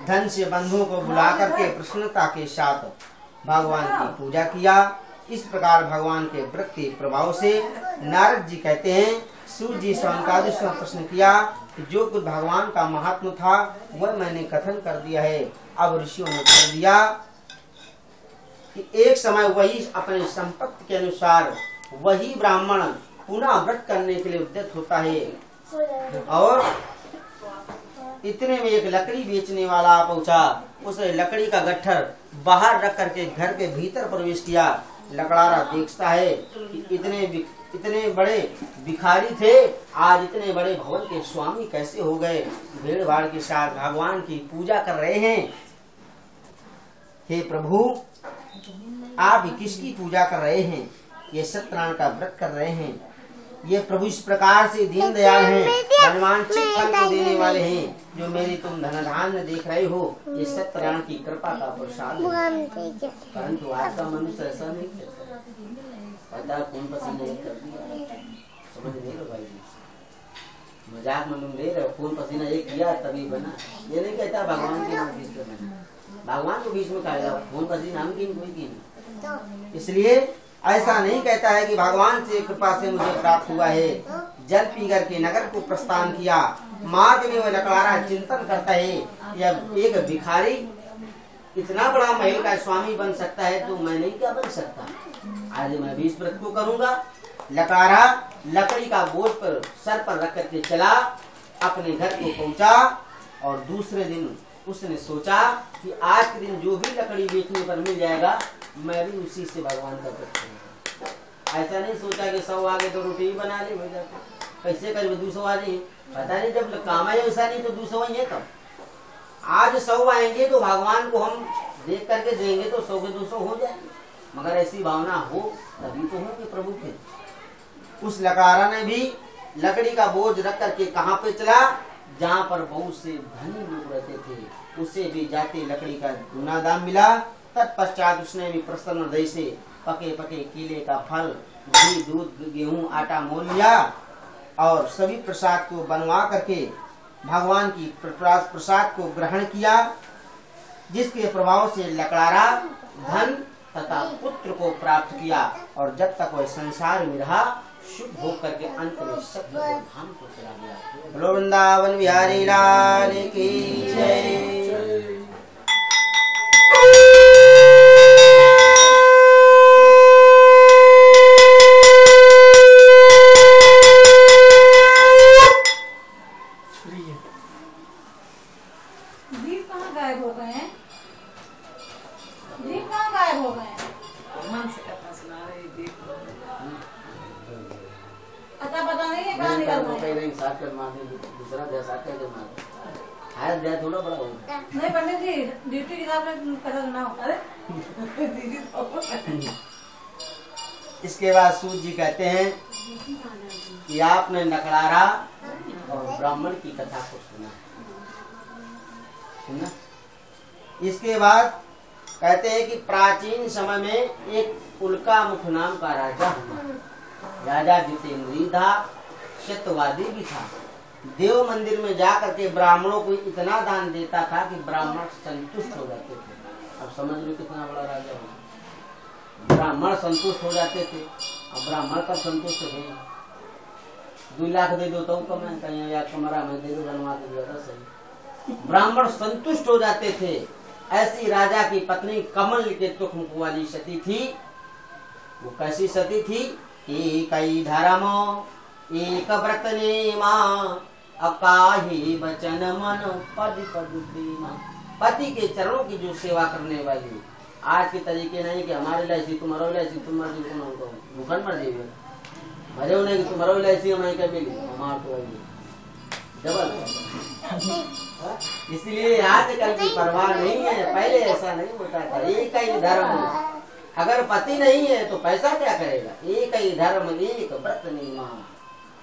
धन से बंधुओं को बुला करके प्रसन्नता के साथ भगवान की पूजा किया। इस प्रकार भगवान के व्रत के प्रभाव से नारद जी कहते हैं, सूर्य जी स्वयं प्रश्न किया कि जो कुछ भगवान का महात्म था वह मैंने कथन कर दिया है। अब ऋषियों ने कर दिया कि एक समय वही अपने संपत्ति के अनुसार वही ब्राह्मण पुनः व्रत करने के लिए उद्यत होता है। और इतने में एक लकड़ी बेचने वाला पहुंचा। उसने लकड़ी का गट्ठर बाहर रख करके घर के भीतर प्रवेश किया। लकड़ारा देखता है कि इतने इतने बड़े भिखारी थे, आज इतने बड़े भवन के स्वामी कैसे हो गए? भीड़ भाड़ के साथ भगवान की पूजा कर रहे हैं। हे प्रभु, आप किसकी पूजा कर रहे हैं? ये सत्यनारायण का व्रत कर रहे हैं। ये प्रभु इस प्रकार से दीन दयाल हैं, मनवांछित फल को देने वाले हैं। जो मेरी तुम धन धान्य देख रहे हो, ये सत्यनारायण की कृपा का प्रसाद है। परंतु आज का मनुष्य ऐसा नहीं करता। पता कौन पसीना एक कर दिया, समझ नहीं लो भाई जी, मजाक में तुम ले रहे हो। खून पसीना एक किया तभी बना। ये नहीं कहता भगवान के नाम बीच में बना, भगवान को बीच में कहा खून पसीना हम किन कोई की। इसलिए ऐसा नहीं कहता है कि भगवान से कृपा से मुझे प्राप्त हुआ है। जल पी करके नगर को प्रस्थान किया। मार्ग में वह लकड़हारा चिंतन करता है, जब एक भिखारी इतना बड़ा महल का स्वामी बन सकता है तो मैं नहीं क्या बन सकता? आज मैं भी इस व्रत को करूंगा। लकड़हारा लकड़ी का बोझ पर सर पर रख करके चला, अपने घर को पहुंचा और दूसरे दिन उसने सोचा कि आज के दिन जो भी लकड़ी बेचने पर मिल जाएगा मैं भी उसी से भगवान का व्रत करूंगा। ऐसा नहीं सोचा कि 100 आगे तो रोटी ही बना ले, कैसे कर 200 आ जाए, पता नहीं जब काम है वैसा नहीं तो 200 ही है। तब आज 100 आएंगे तो भगवान को हम देख करके देंगे तो 100 के 200 हो जाएंगे, मगर ऐसी भावना हो तभी तो होंगे प्रभु के। उस लकड़हारा ने भी लकड़ी का बोझ रख करके कहाँ पे चला? जहाँ पर बहुत से धनी लोग रहते थे, उससे भी जाते लकड़ी का दूना दाम मिला। तत्पश्चात उसने भी प्रसन्न हृदय से पके पके केले का फल, घी, दूध, गेहूं, आटा मोल लिया और सभी प्रसाद को बनवा करके भगवान की प्रसाद को ग्रहण किया, जिसके प्रभाव से लकड़हारा धन तथा पुत्र को प्राप्त किया और जब तक वह संसार में रहा शुद्ध होकर के अंत में सत्य धाम को चला गया। बोलो वृंदावन बिहारी लाल की जय। दीप कहाँ गायब हो गए हैं? दीप कहाँ गायब हो गए हैं? मन से कथा सुना रहे दीप। पता नहीं है कहाँ निकल गए। दूसरा थोड़ा बड़ा होगा। नहीं पंडित जी, ड्यूटी के हिसाब से कथा सुनाओ। अरे इसके बाद सूत जी कहते हैं कि आपने लकड़हारा और ब्राह्मण की कथा को सुना। इसके बाद कहते हैं कि प्राचीन समय में एक उल्का मुख नाम का राजा हुआ। राजा जितेंद्रीय था, सत्यवादी भी था। देव मंदिर में जाकर के ब्राह्मणों को इतना दान देता था कि ब्राह्मण संतुष्ट हो जाते थे। अब समझ लो कितना बड़ा राजा हुआ। ब्राह्मण संतुष्ट हो जाते थे। अब ब्राह्मण कब संतुष्ट थे? 2 लाख दे दो तो कम है, कहीं या कमरा में दे दो बनवा के ज्यादा सही। ब्राह्मण संतुष्ट हो जाते थे। ऐसी राजा की पत्नी कमल के तुख वाली सती थी। वो कैसी सती थी? एक धर्म एक व्रत नेमा, अकाही वचन मन पद पद प्रेमा। पति के चरणों की जो सेवा करने वाली, आज के तरीके नहीं कि हमारे लाइसी तुम्हारा लाइसी तुम्हारी भूखन मर जाइए, मरे नहीं कि तुम्हारा लाइसी हमारे क्या मिली हमार तो डबल। इसलिए आजकल की परवाह नहीं है, पहले ऐसा नहीं होता था। एक ही धर्म, अगर पति नहीं है तो पैसा क्या करेगा? एक ही धर्म एक व्रत नियमा,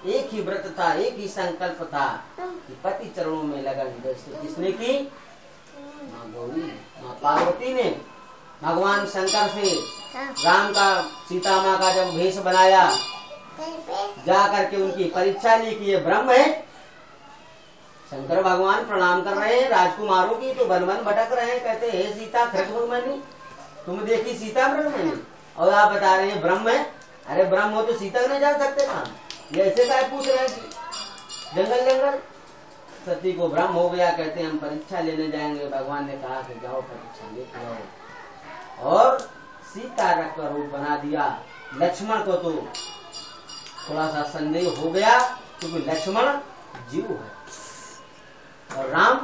एक ही व्रत था, एक ही संकल्प था कि पति चरणों में लगन। जैसे किसने की? माँ गौरी, माँ पार्वती ने भगवान शंकर से राम का, सीता माँ का जब भेष बनाया, जा करके उनकी परीक्षा ली कि ये ब्रह्म है। शंकर भगवान प्रणाम कर रहे हैं राजकुमारों की, तो वन वन भटक रहे हैं। कहते हे सीता खरगमणि, तुम देखी सीता ब्रह्म और आप बता रहे हैं ब्रह्म है। अरे ब्रह्म हो तो सीता नहीं जान सकते था? ये ऐसे क्या पूछ रहे हैं? जंगल जंगल सती को ब्रह्म हो गया। कहते हैं हम परीक्षा लेने जाएंगे। भगवान ने कहा कि जाओ परीक्षा लेके आओ, और सीता रख कर रूप बना दिया। लक्ष्मण को तो थोड़ा सा संदेह हो गया, क्योंकि लक्ष्मण जीव है और राम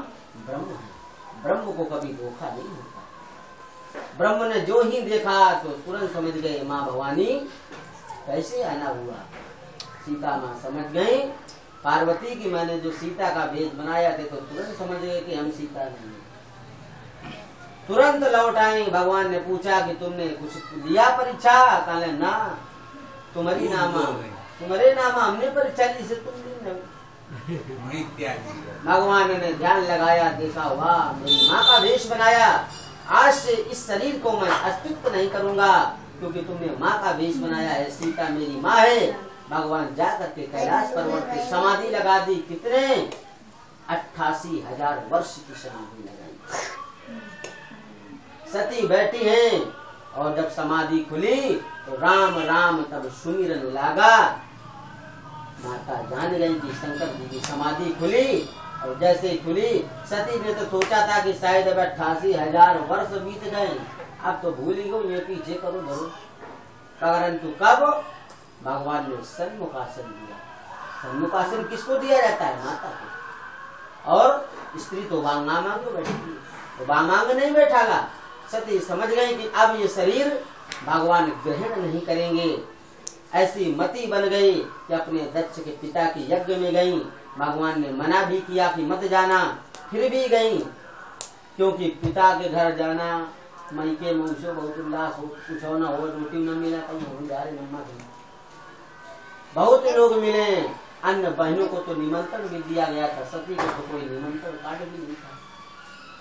ब्रह्म है। ब्रह्म को कभी धोखा नहीं होता। ब्रह्म ने जो ही देखा तो तुरंत समझ गए माँ भवानी कैसे आना हुआ। सीता माँ समझ गई पार्वती की मैंने जो सीता का भेष बनाया थे, तो तुरंत समझ गए कि हम सीता नहीं हैं। तुरंत लौट आई। भगवान ने पूछा कि तुमने कुछ लिया परीक्षा? कहले ना, तुम्हारे नामा हमने परीक्षा ली से तुम नहीं। भगवान ने ध्यान लगाया, देखा हुआ मेरी माँ का भेष बनाया, आज से इस शरीर को मैं अस्तित्व नहीं करूंगा, क्योंकि तुमने माँ का भेष बनाया है। सीता मेरी माँ है। भगवान जाकर के कैलाश पर्वत पे समाधि लगा दी। कितने? 88,000 वर्ष की समाधि लगाई। सती बैठी हैं, और जब समाधि खुली तो राम राम तब सुमिरन लागा। माता जान गई कि शंकर जी की समाधि खुली, और जैसे ही खुली, सती ने तो सोचा था कि शायद अब 88,000 वर्ष बीत गए, अब तो भूल ही गई, ये पीछे करो धरो। परंतु कब? भगवान ने सन्मुखासन दिया। सन्मुखासन किसको दिया जाता है? माता को। और स्त्री तो वांगांग बैठी थी, तो वांगांग नहीं बैठागा। सती समझ गई कि अब ये शरीर भगवान ग्रहण नहीं करेंगे। ऐसी मति बन गई कि अपने दक्ष के पिता के यज्ञ में गई। भगवान ने मना भी किया कि मत जाना, फिर भी गई, क्योंकि पिता के घर जाना मायके में उसे बहुत उल्लास हो, कुछ हो न हो, रोटी न मिला कहीं जा रहे नम्मा। बहुत लोग मिले, अन्य बहनों को तो निमंत्रण भी दिया गया था, सती को तो कोई निमंत्रण कार्ड भी नहीं था।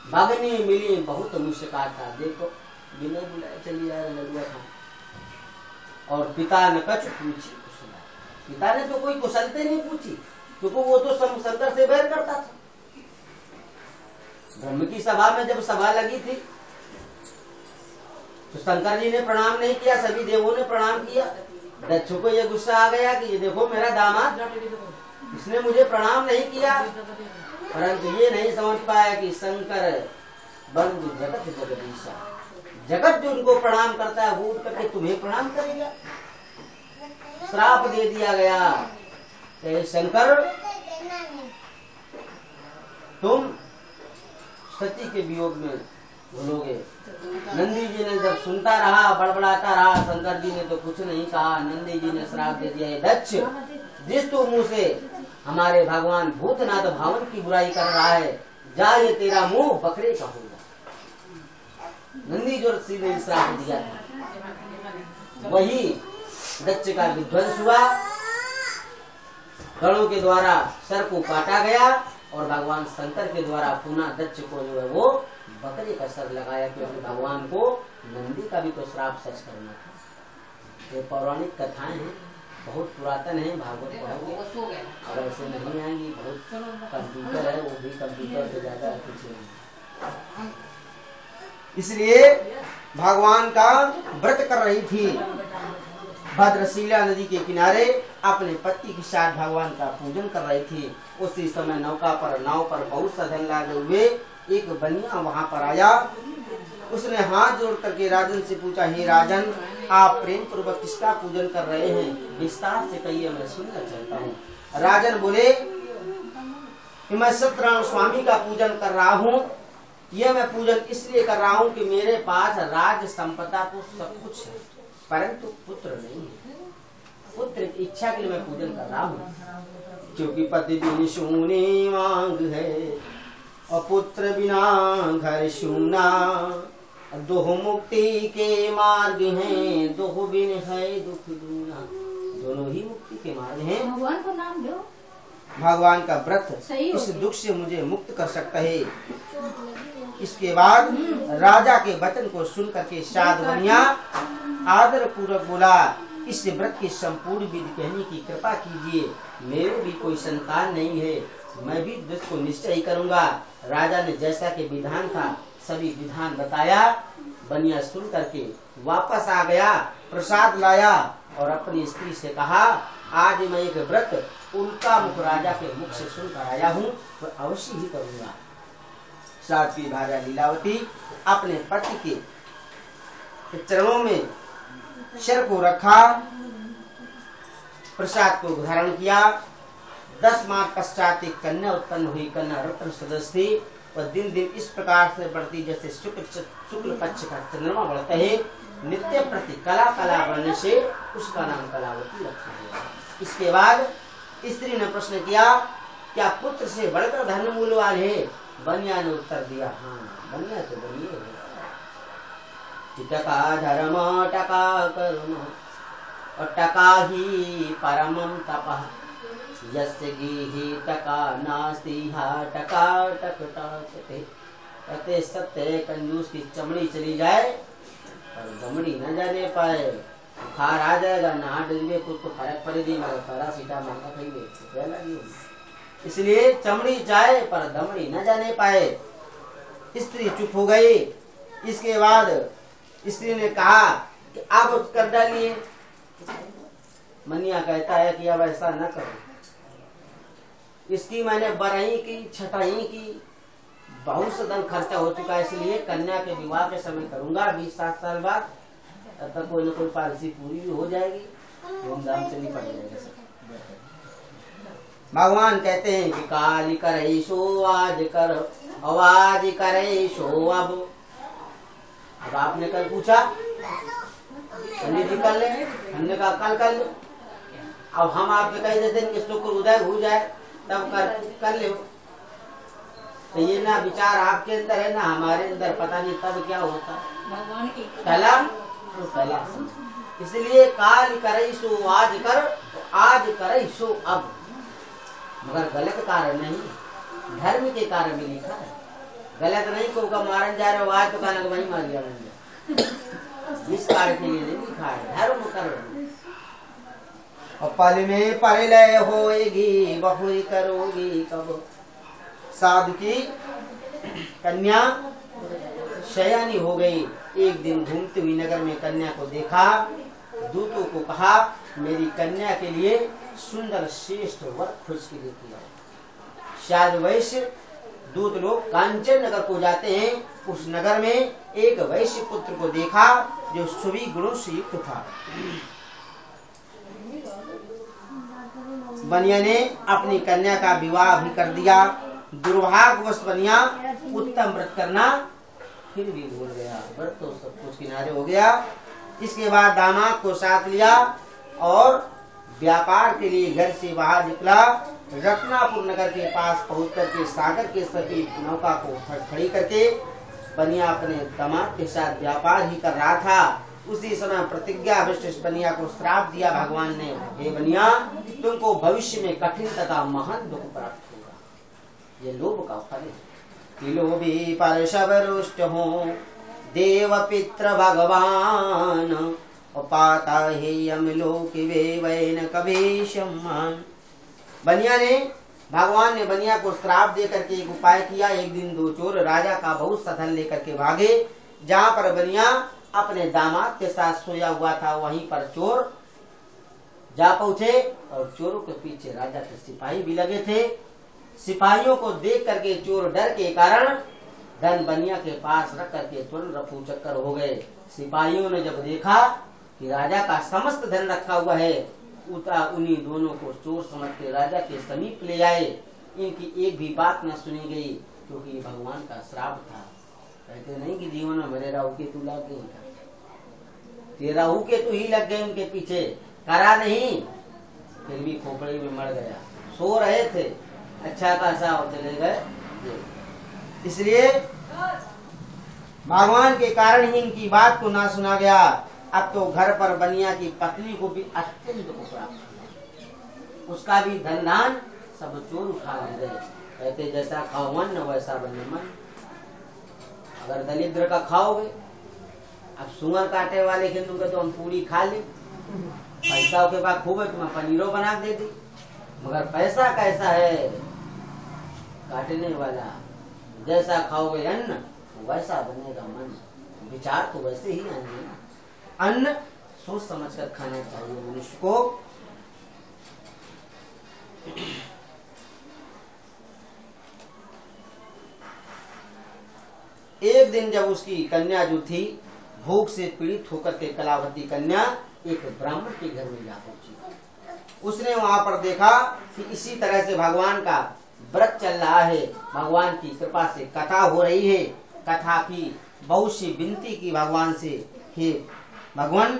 भगनी मिली, बहुत मुझसे काटा, देखो बिना बुलाए चली आ लड़ुआ था। और पिता ने कछ पूछी, पिता ने तो कोई कुशलते नहीं पूछी, क्योंकि वो तो शंकर से बैर करता था। ब्रह्म की सभा में जब सभा लगी थी, तो शंकर जी ने प्रणाम नहीं किया, सभी देवों ने प्रणाम किया। दक्ष को ये गुस्सा आ गया कि ये देखो मेरा दामाद, इसने मुझे प्रणाम नहीं किया। परंतु ये नहीं समझ पाया कि शंकर बंधु जगत जगदीशा, जगत जो उनको प्रणाम करता है वो उठ करके तुम्हें प्रणाम करेगा। श्राप दे दिया गया कि शंकर तुम सती के वियोग में भूलोगे। नंदी जी ने जब सुनता रहा, बड़बड़ाता रहा, शंकर जी ने तो कुछ नहीं कहा। नंदी जी ने श्राप दे दिया, दक्ष जिस तू मुंह से हमारे भगवान भूतनाथ भावन की बुराई कर रहा है, जा ये तेरा मुंह बकरे का होगा। नंदी जो सीधे श्राप दिया था, वही दक्ष का विध्वंस हुआ। गणों के द्वारा सर को काटा गया, और भगवान शंकर के द्वारा पुनः दक्ष को जो है वो बकरे का सर लगाया, क्योंकि भगवान को नंदी का भी तो श्राप सच करना था। ये पौराणिक कथाएं हैं, बहुत पुरातन है, भागवत पढ़ोगे और ऐसे नहीं आएंगी। बहुत कंप्यूटर है, वो भी कंप्यूटर से ज्यादा कुछ नहीं। इसलिए भगवान का व्रत कर रही थी, भद्रशिला नदी के किनारे अपने पति के साथ भगवान का पूजन कर रही थी। उसी समय नाव पर बहुत सा धन लागे हुए एक बनिया वहां पर आया। उसने हाथ जोड़ करके राजन से पूछा, हे राजन, आप प्रेम पूर्वक किसका पूजन कर रहे हैं? विस्तार से कहिए, मैं सुनना चाहता हूँ। राजन बोले कि मैं सत्यनारायण स्वामी का पूजन कर रहा हूँ। यह मैं पूजन इसलिए कर रहा हूँ कि मेरे पास राज संपदा तो सब कुछ है, परंतु पुत्र नहीं है। पुत्र की इच्छा के लिए मैं पूजन कर रहा हूँ, क्योंकि पति बिन शून्य मांग है और पुत्र बिना घर शूना। दोह मुक्ति के मार्ग हैं, दोह बिन है दुख दूना। दोनों ही मुक्ति के मार्ग हैं। भगवान को नाम दो। भगवान का व्रत इस दुख से मुझे मुक्त कर सकता है। इसके बाद राजा के वचन को सुन करके साधवनिया आदर पूर्वक बोला, इस व्रत की संपूर्ण विधि कहने की कृपा कीजिए। मेरे भी कोई संतान नहीं है, मैं भी व्रत को निश्चय करूंगा। राजा ने जैसा कि विधान था सभी विधान बताया। बनिया सुन करके वापस आ गया, प्रसाद लाया और अपनी स्त्री से कहा, आज मैं एक व्रत उल्का मुख राजा के मुख से सुनकर आया हूँ, तो अवश्य ही करूंगा। साध्वी भार्या लीलावती अपने पति के चरणों में सिर को रखा, प्रसाद को धारण किया। 10 माह पश्चात एक कन्या उत्पन्न हुई। कन्या रत्न सदस्य थी और दिन दिन इस प्रकार से बढ़ती जैसे शुक्ल पक्ष का चंद्रमा बढ़ता है, नित्य प्रति कला बनने से उसका नाम कलावती रखा गया। इसके बाद स्त्री ने प्रश्न किया, क्या पुत्र से बढ़कर धन मूल्यवान है? बनिया ने उत्तर दिया, हाँ बनिया तो बनिए है। टका धर्म टका करुण और टका ही परमम तपः यस्य गेहि टका नास्ति हा टका टकटाचते। कहते सत्य कंजूस की चमड़ी चली जाए पर दमड़ी न जाने पाए, बुखार आ जाएगा ना डलवे कुछ तो फर्क पड़ेगी मगर पैरासीटामोल का खाइए। इसलिए चमड़ी जाए पर दमड़ी न जाने पाए। स्त्री चुप हो गई। इसके बाद स्त्री ने कहा कि आप कर डालिए। मनिया कहता है कि अब ऐसा न करो, इसकी मैंने बराई की छटाई की, बहुत से धन खर्चा हो चुका है, इसलिए कन्या के विवाह के समय करूंगा 20-7 साल बाद, तब तक कोई न कोई पॉलिसी पूरी भी हो जाएगी, धूमधाम से निपट जाएगा। भगवान कहते हैं कि काली करे सो आज कर, आवाज करे सो अब आपने कल पूछा, पंडित जी कर ले, हमने कहा कल कर लो। अब हम आपके कह देते हैं कि शुक्र उदय हो जाए तब कर ले। तो ये ना विचार आपके अंदर है ना हमारे अंदर, पता नहीं तब क्या होता भगवान की कला तो कला। इसलिए काल करे सो आज कर, आज करे सो अब, मगर गलत कारण नहीं, धर्म के कारण भी लिखा है। गलत नहीं को मारन जा रहे हो आज तो कहना वही मार दिया मैंने, इस कार्य के लिए नहीं लिखा है, धर्म कर। और पल में परलय होएगी बहुरी करोगी कब। साधु की कन्या शयानी हो गई। एक दिन घूमते हुई नगर में कन्या को देखा, दूतों को कहा मेरी कन्या के लिए सुंदर श्रेष्ठ वर खोज के लेके आओ। शायद वैश्य दूत लोग कांचन नगर को जाते हैं। उस नगर में एक वैश्य पुत्र को देखा जो सभी गुणों से युक्त था। बनिया ने अपनी कन्या का विवाह भी कर दिया। दुर्भाग्यवश बनिया उत्तम व्रत करना फिर भी भूल गया, व्रत तो सब कुछ किनारे हो गया। इसके बाद दामाद को साथ लिया और व्यापार के लिए घर से बाहर निकला। रत्नापुर नगर के पास पहुंच करके सागर के सभी नौका को खड़ी करके बनिया अपने दामाद के साथ व्यापार ही कर रहा था। उसी समय प्रतिज्ञा विशिष्ट बनिया को श्राप दिया भगवान ने, हे बनिया तुमको भविष्य में कठिन तथा महान दुख प्राप्त होगा। ये लोभ का फल है। लोभी पर सब रुष्ट हो देव पित्र भगवान, पाता हे यमलोक वे वैन कभी सम्मान। बनिया ने भगवान ने बनिया को श्राप दे करके एक उपाय किया। एक दिन दो चोर राजा का बहुत सा धन लेकर के भागे। जहाँ पर बनिया अपने दामाद के साथ सोया हुआ था वहीं पर चोर जा पहुंचे और चोरों के पीछे राजा के सिपाही भी लगे थे। सिपाहियों को देख करके चोर डर के कारण धन बनिया के पास रख करके तुरंत रफू चक्कर हो गए। सिपाहियों ने जब देखा कि राजा का समस्त धन रखा हुआ है, उन्हीं दोनों को चोर समझ के राजा के समीप ले आए। इनकी एक भी बात न सुनी गई क्योंकि भगवान का श्राप था। कहते नहीं कि जीवन में भरे राहु के तू लग गए, तेरा राहु के तू ही लग गए उनके पीछे, करा नहीं फिर भी खोपड़ी में मर गया। सो रहे थे अच्छा खासा और चले गए। इसलिए भगवान के कारण ही इनकी बात को ना सुना गया। अब तो घर पर बनिया की पत्नी को भी अत्यंत दुख प्राप्त हुआ। उसका भी धन दान सब चोर उठा ले गए। कहते जैसा खाओ मन वैसा बने मन। अगर दलिद्र का खाओगे, अब सुअर काटे वाले हिंदू का तो हम पूरी खा ले, पैसा के पास खूब है तो मैं पनीरों बना दे दी, मगर पैसा कैसा है काटने वाला। जैसा खाओगे अन्न वैसा बनेगा मन। विचार तो वैसे ही आएंगे ना। अन्न सोच समझ कर खाना चाहिए मनुष्य को। एक दिन जब उसकी कन्या जो थी भूख से पीड़ित होकर के कलावती कन्या एक ब्राह्मण के घर में जा पहुंची। उसने वहां पर देखा कि इसी तरह से भगवान का व्रत चल रहा है, भगवान की कृपा से कथा हो रही है। कथा की बहुत सी विनती की भगवान से, हे भगवान,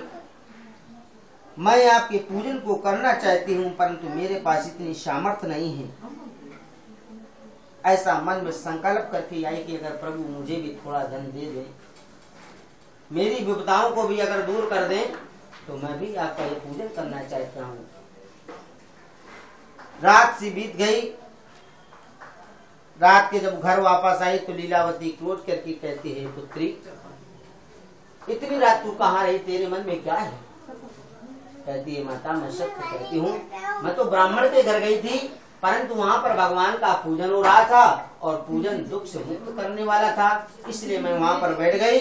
मैं आपके पूजन को करना चाहती हूँ, परंतु मेरे पास इतनी सामर्थ्य नहीं है। ऐसा मन में संकल्प करके आई कि अगर प्रभु मुझे भी थोड़ा धन दे दे, मेरी विपदाओं को भी अगर दूर कर दें, तो मैं भी आपका ये पूजन करना चाहता हूँ। रात सी बीत गई। रात के जब घर वापस आई तो लीलावती क्रोध करके कहती है, पुत्री, इतनी रात तू कहाँ रही, तेरे मन में क्या है? कहती है, माता मैं सत्य कहती हूँ, मैं तो ब्राह्मण के घर गई थी, परंतु वहाँ पर भगवान का पूजन हो रहा था और पूजन दुख से मुक्त करने वाला था, इसलिए मैं वहाँ पर बैठ गई,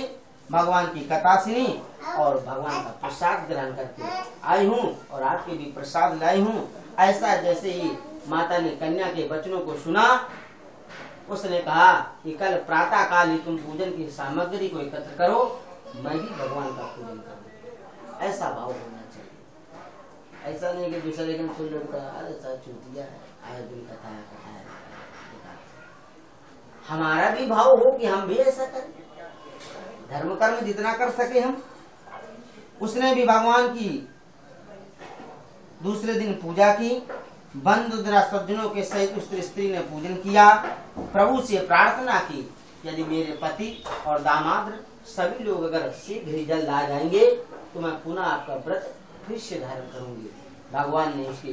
भगवान की कथा सुनी और भगवान का प्रसाद ग्रहण करके आई हूँ और आपके भी प्रसाद लाई हूँ। ऐसा जैसे ही माता ने कन्या के वचनों को सुना, उसने कहा कि कल प्रातः काल ही तुम पूजन की सामग्री को एकत्र करो, मैं भी भगवान का पूजन करूँ। ऐसा भाव होना चाहिए। ऐसा नहीं कि दूसरे दिन सुन लोग अरे चूतिया है, आए दिन कथा है। हमारा भी भाव हो कि हम भी ऐसा करें, धर्म कर्म जितना कर सके हम। उसने भी भगवान की दूसरे दिन पूजा की, बंधु सज्जनों के सहित उस स्त्री ने पूजन किया, प्रभु से प्रार्थना की, यदि मेरे पति और दामाद सभी लोग अगर शीघ्र ही जल्द आ जाएंगे तो मैं पुनः आपका व्रत फिर से धारण करूंगी। भगवान ने उसकी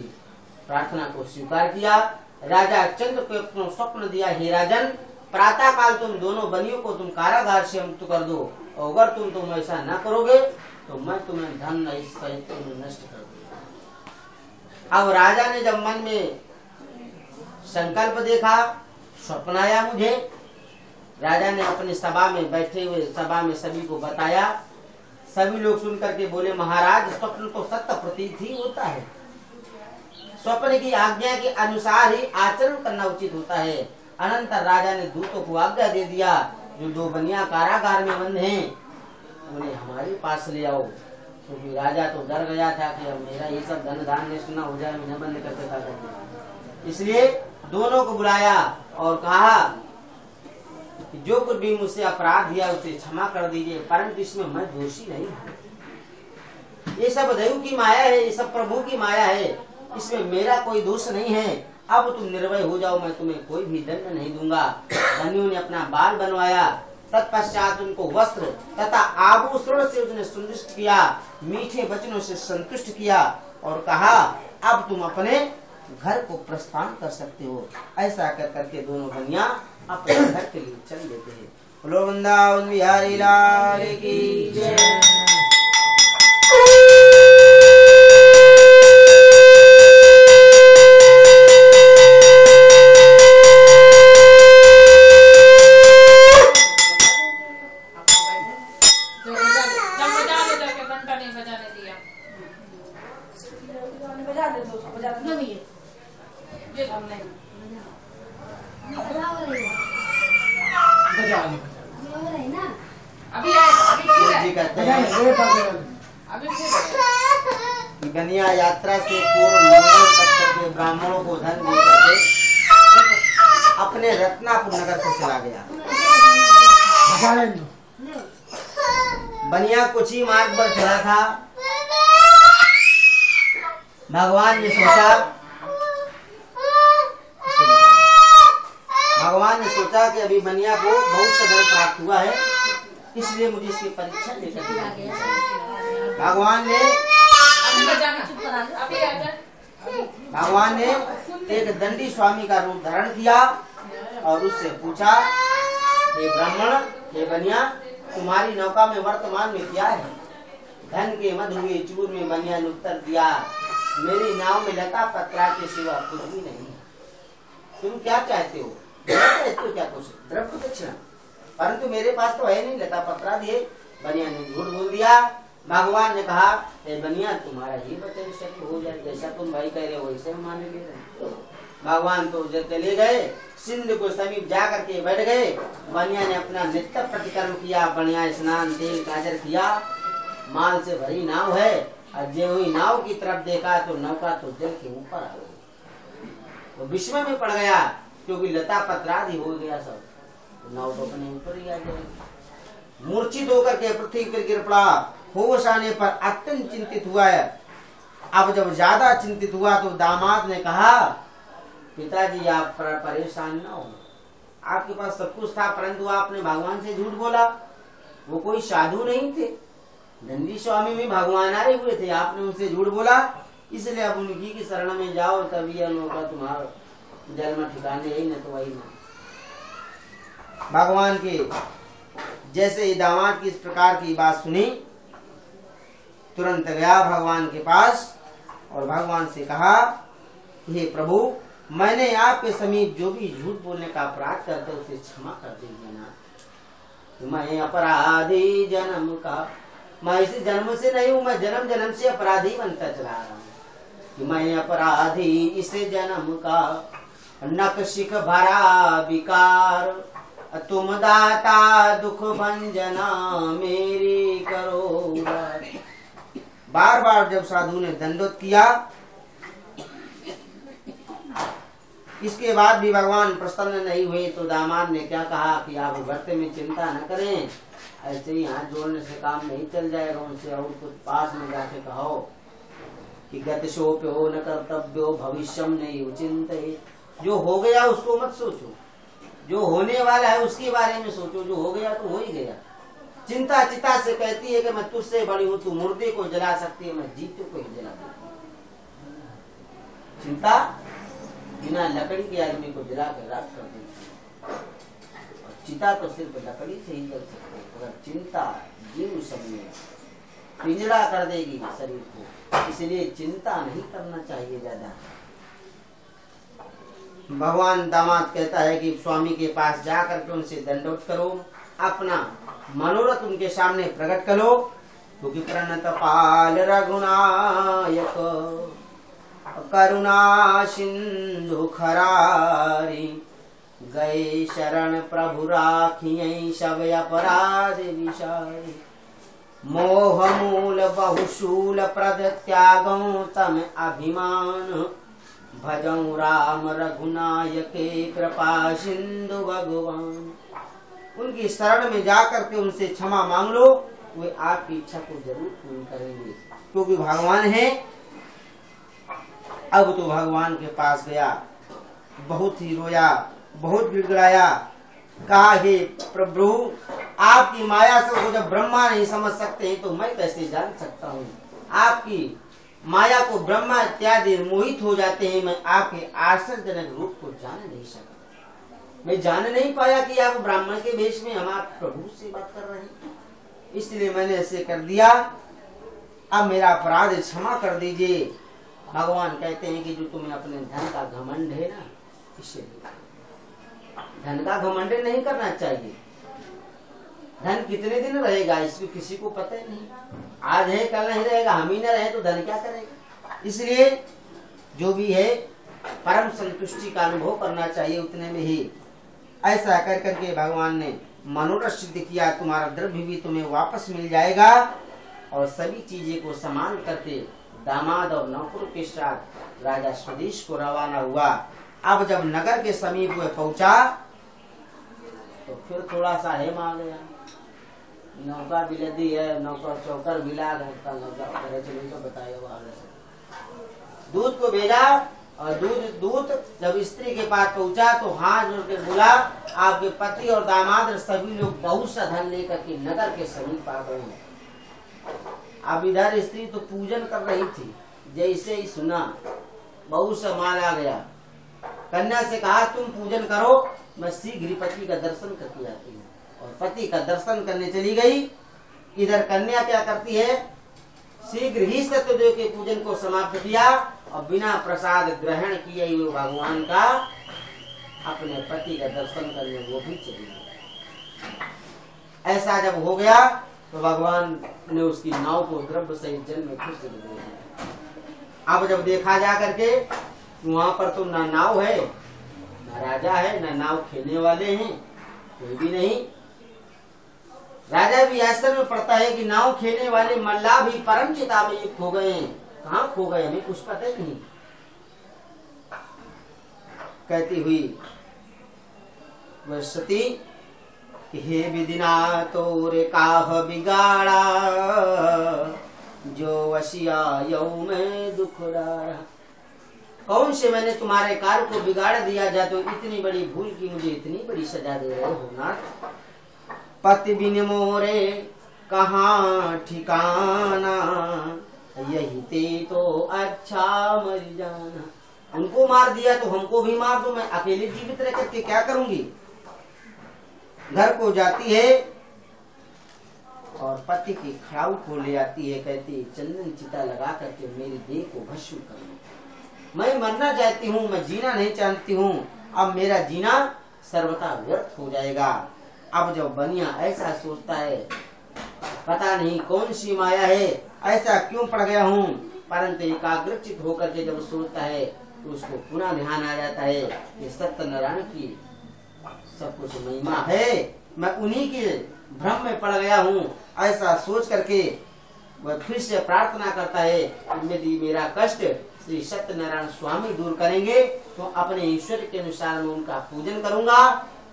प्रार्थना को स्वीकार किया। राजा चंद्र को अपना स्वप्न दिया, हे राजन, प्रातः काल तुम दोनों बनियों को तुम कारागार से मुक्त कर दो, और अगर तुम ऐसा न करोगे तो मैं तुम्हें धन सहित नष्ट कर दूंगा। अब राजा ने जब मन में संकल्प देखा, स्वप्न आया मुझे, राजा ने अपनी सभा में बैठे हुए सभा में सभी को बताया। सभी लोग सुनकर के बोले, महाराज, स्वप्न तो सत्य प्रतीत ही होता है, स्वप्न की आज्ञा के अनुसार ही आचरण करना उचित होता है। अनंतर राजा ने दूतों को आज्ञा दे दिया, जो दो बनिया कारागार में बंद हैं, उन्हें हमारे पास ले आओ। क्योंकि राजा तो डर गया था कि अब मेरा ये सब धन धान नष्ट न हो जाए, मैं बंद करके था करके। इसलिए दोनों को बुलाया और कहा कि जो कुछ भी मुझसे अपराध किया उसे क्षमा कर दीजिए, परंतु इसमें मैं दोषी नहीं हूँ। ये सब दैव की माया है, ये सब प्रभु की माया है, इसमें मेरा कोई दोष नहीं है। अब तुम निर्भय हो जाओ, मैं तुम्हें कोई भी दंड नहीं दूंगा। धनियों ने अपना बाल बनवाया, तत्पश्चात उनको वस्त्र तथा आभूषण से उसने संतुष्ट किया, मीठे वचनों से संतुष्ट किया और कहा, अब तुम अपने घर को प्रस्थान कर सकते हो। ऐसा कर करके दोनों बनिया अपने घर के लिए चल देते हैं। बोलो वृंदावन बिहारी लाल की जय। गनिया यात्रा से पूर्व मंगल तक के ब्राह्मणों को धन दे करके अपने रत्नापुर नगर को चला गया। बनिया कुछ ही मार्ग पर चला था। भगवान ने सोचा कि अभी बनिया को बहुत सा धन प्राप्त हुआ है, इसलिए मुझे इसकी परीक्षा लेकर भगवान ने एक दंडी स्वामी का रूप धारण किया और उससे पूछा, हे ब्राह्मण, हे बनिया, तुम्हारी नौका में वर्तमान में क्या है? धन के मद हुए चूर में बनिया ने उत्तर दिया, मेरी नाव में लता पत्रा के सिवा कुछ भी नहीं। तुम क्या चाहते हो? क्या कुछ द्रव्य दक्षिणा, परंतु मेरे पास तो है नहीं लता पत्रा दिए। बनिया ने झूठ बोल दिया। भगवान ने कहा, बनिया, तुम्हारा ही वचन सत्य हो जाए, जैसा तुम भाई कह रहे हो वैसे हम मान ले। भगवान तो जब चले गए, सिंधु को समीप जा करके बैठ गए। बनिया ने अपना नित्य प्रतिकर्म किया, बढ़िया स्नान तेल काजर किया, माल से भरी नाव है, और जो हुई नाव की तरफ देखा तो नौका तो जल के ऊपर आ गई। तो विस्मय में पड़ गया, क्योंकि लता पत्रादि हो गया सब, तो नाव तो अपने ऊपर ही आ गई। मूर्छित होकर के पृथ्वी पर गिर पड़ा। होश आने पर अत्यंत चिंतित हुआ है। अब जब ज्यादा चिंतित हुआ तो दामाद ने कहा, पिताजी आप परेशान ना हो, आपके पास सब कुछ था परंतु आपने भगवान से झूठ बोला। वो कोई साधु नहीं थे, नंदी स्वामी में भगवान आए हुए थे, आपने उनसे झूठ बोला, इसलिए अब उनकी की शरण में जाओ, तभी यह मौका तुम्हारा जन्म ठिकाने ही न तो वही ना। भगवान के जैसे ही दामाद की इस प्रकार की बात सुनी, तुरंत गया भगवान के पास और भगवान से कहा, हे प्रभु, मैंने आपके समीप जो भी झूठ बोलने का अपराध करते उसे क्षमा कर दीजिए ना। मैं अपराधी जन्म का, मैं इस जन्म से नहीं हूँ, मैं जन्म जन्म से अपराधी बनता चला रहा हूँ। मैं अपराधी इस जन्म का, नक्शिक भरा विकार, तुम दाता दुख भंजना मेरी करो। बार बार जब साधु ने दंडोत किया, इसके बाद भी भगवान प्रसन्न नहीं हुए, तो दामाद ने क्या कहा कि आप व्रत में चिंता न करें, ऐसे ही हाथ जोड़ने से काम नहीं चल जाएगा। उनसे और कुछ पास में जाके कहो कि गतिशोप्यो न कर्तव्यो भविष्यम नहीं उचिंत। जो हो गया उसको मत सोचो, जो होने वाला है उसके बारे में सोचो। जो हो गया तो हो ही गया। चिंता चिता से कहती है कि मैं तुझसे बड़ी हूँ, तू मुर्दे को जला सकती है, मैं जीते को ही जला देती हूँ। चिंता बिना लकड़ी के आदमी को जला कर राख कर देती है, और चिता तो सिर्फ लकड़ी से ही जल सकती है। अगर चिंता जीव सब में पिंजड़ा कर देगी शरीर को, इसलिए चिंता नहीं करना चाहिए ज्यादा। भगवान दामाद कहता है कि स्वामी के पास जा करके उनसे दंडोत करो, अपना मनोरथ उनके सामने प्रकट करो, क्योंकि प्रणत पाल रघुनायक करुणा सिंधु खरारी, गए शरण प्रभु राखियै सब अपराध विसारी। मोह मूल बहुशूल प्रद त्यागों तम अभिमान, भजऊं राम रघुनायके कृपा सिंधु भगवान। उनकी शरण में जाकर के उनसे क्षमा मांग लो, वे आपकी इच्छा को जरूर पूर्ण करेंगे, क्योंकि भगवान है। अब तो भगवान के पास गया, बहुत ही रोया, बहुत गिड़गिड़ाया, कहा, हे प्रभु, आपकी माया से वो जब ब्रह्मा नहीं समझ सकते हैं तो मैं कैसे जान सकता हूँ। आपकी माया को ब्रह्मा इत्यादि मोहित हो जाते हैं, मैं आपके आश्चर्यजनक रूप को जान नहीं सका। मैं जान नहीं पाया कि आप ब्राह्मण के वेश में हमारे प्रभु से बात कर रहे हैं, इसलिए मैंने ऐसे कर दिया। अब मेरा अपराध क्षमा कर दीजिए। भगवान कहते हैं कि जो तुम्हें अपने धन का घमंड है ना, इससे धन का घमंड नहीं करना चाहिए। धन कितने दिन रहेगा इसको किसी को पता ही नहीं। आज है कल नहीं रहेगा, हम ही न रहे तो धन क्या करेगा। इसलिए जो भी है परम संतुष्टि का अनुभव करना चाहिए उतने में ही। ऐसा कर करके भगवान ने मनोरथ सिद्ध किया, तुम्हारा द्रव्य भी तुम्हें वापस मिल जाएगा। और सभी चीजें को समान करके दामाद और नौकरों के साथ राजा स्वदेश को रवाना हुआ। अब जब नगर के समीप में पहुंचा तो फिर थोड़ा सा हेम आ गया। नौका भी लदी है, नौकर चौकर भी लाग है, तो बताएगा। दूध को भेजा और दूध जब स्त्री के पास पहुंचा तो हाथ जोड़ के बोला, आपके पति और दामाद सभी लोग बहुत सा धन लेकर के नगर के समीप आ गए। अब इधर स्त्री तो पूजन कर रही थी, जैसे ही सुना बहुत सा माल आ गया। कन्या से कहा, तुम पूजन करो, मैं शीघ्र ही पति का दर्शन करके आती हूँ। और पति का दर्शन करने चली गई। इधर कन्या क्या करती है, शीघ्र ही सत्यदेव के पूजन को समाप्त किया और बिना प्रसाद ग्रहण किए हुए भगवान का अपने पति का दर्शन करने वो भी चली गई। ऐसा जब हो गया तो भगवान ने उसकी नाव को द्रव्य सहित जल में फिर से डुबो दिया। अब जब देखा जा करके वहां पर तो ना नाव है, ना राजा है, ना नाव खेलने वाले हैं, कोई भी नहीं। राजा भी आश्चर्य में पड़ता है कि नाव खेलने वाले मल्लाह भी परम चिता में युक्त हो गए हैं। कहाँ खो गए, हमें कुछ पता ही नहीं। कहती हुई वह सती कि हे विदिना तोरे काह बिगाड़ा, जो वशिया यौ में दुख डारा। कौन से मैंने तुम्हारे कार्य को बिगाड़ दिया जा तो इतनी बड़ी भूल की मुझे इतनी बड़ी सजा दे रहे हो नाथ। पति बिन मोरे कहाँ ठिकाना, यही ते तो अच्छा मर जाना। उनको मार दिया तो हमको भी मार दो, मैं अकेले जीवित रह करके क्या करूंगी। घर को जाती है और पति की खड़ाऊ को ले आती है, कहती चंदन चिता लगा करके मेरी देह को भस्म कर लो। मैं मरना चाहती हूँ, मैं जीना नहीं चाहती हूँ, अब मेरा जीना सर्वथा व्यर्थ हो जाएगा। अब जब बनिया ऐसा सोचता है, पता नहीं कौन सी माया है, ऐसा क्यों पड़ गया हूँ, परंतु एकाग्रचित होकर के जब सोचता है तो उसको पुनः ध्यान आ जाता है कि सत्यनारायण की सब कुछ महिमा है, मैं उन्हीं के भ्रम में पड़ गया हूँ। ऐसा सोच करके वह फिर से प्रार्थना करता है कि यदि मेरा कष्ट श्री सत्यनारायण स्वामी दूर करेंगे तो अपने ईश्वर के अनुसार मैं उनका पूजन करूंगा,